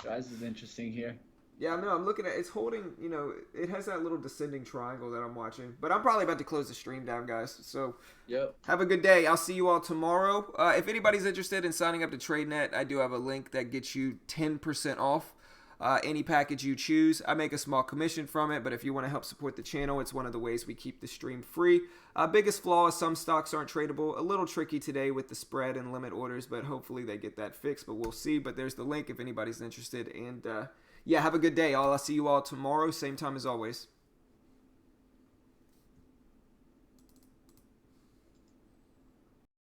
Dries is interesting here. Yeah, no, I'm looking at it's holding, it has that little descending triangle that I'm watching. But I'm probably about to close the stream down, guys. So Yep. have a good day. I'll see you all tomorrow. If anybody's interested in signing up to TradeNet, I do have a link that gets you 10% off any package you choose. I make a small commission from it, but if you want to help support the channel, it's one of the ways we keep the stream free. Biggest flaw is some stocks aren't tradable. A little tricky today with the spread and limit orders, but hopefully they get that fixed, but we'll see. But there's the link if anybody's interested. And yeah, have a good day, all. I'll see you all tomorrow, same time as always.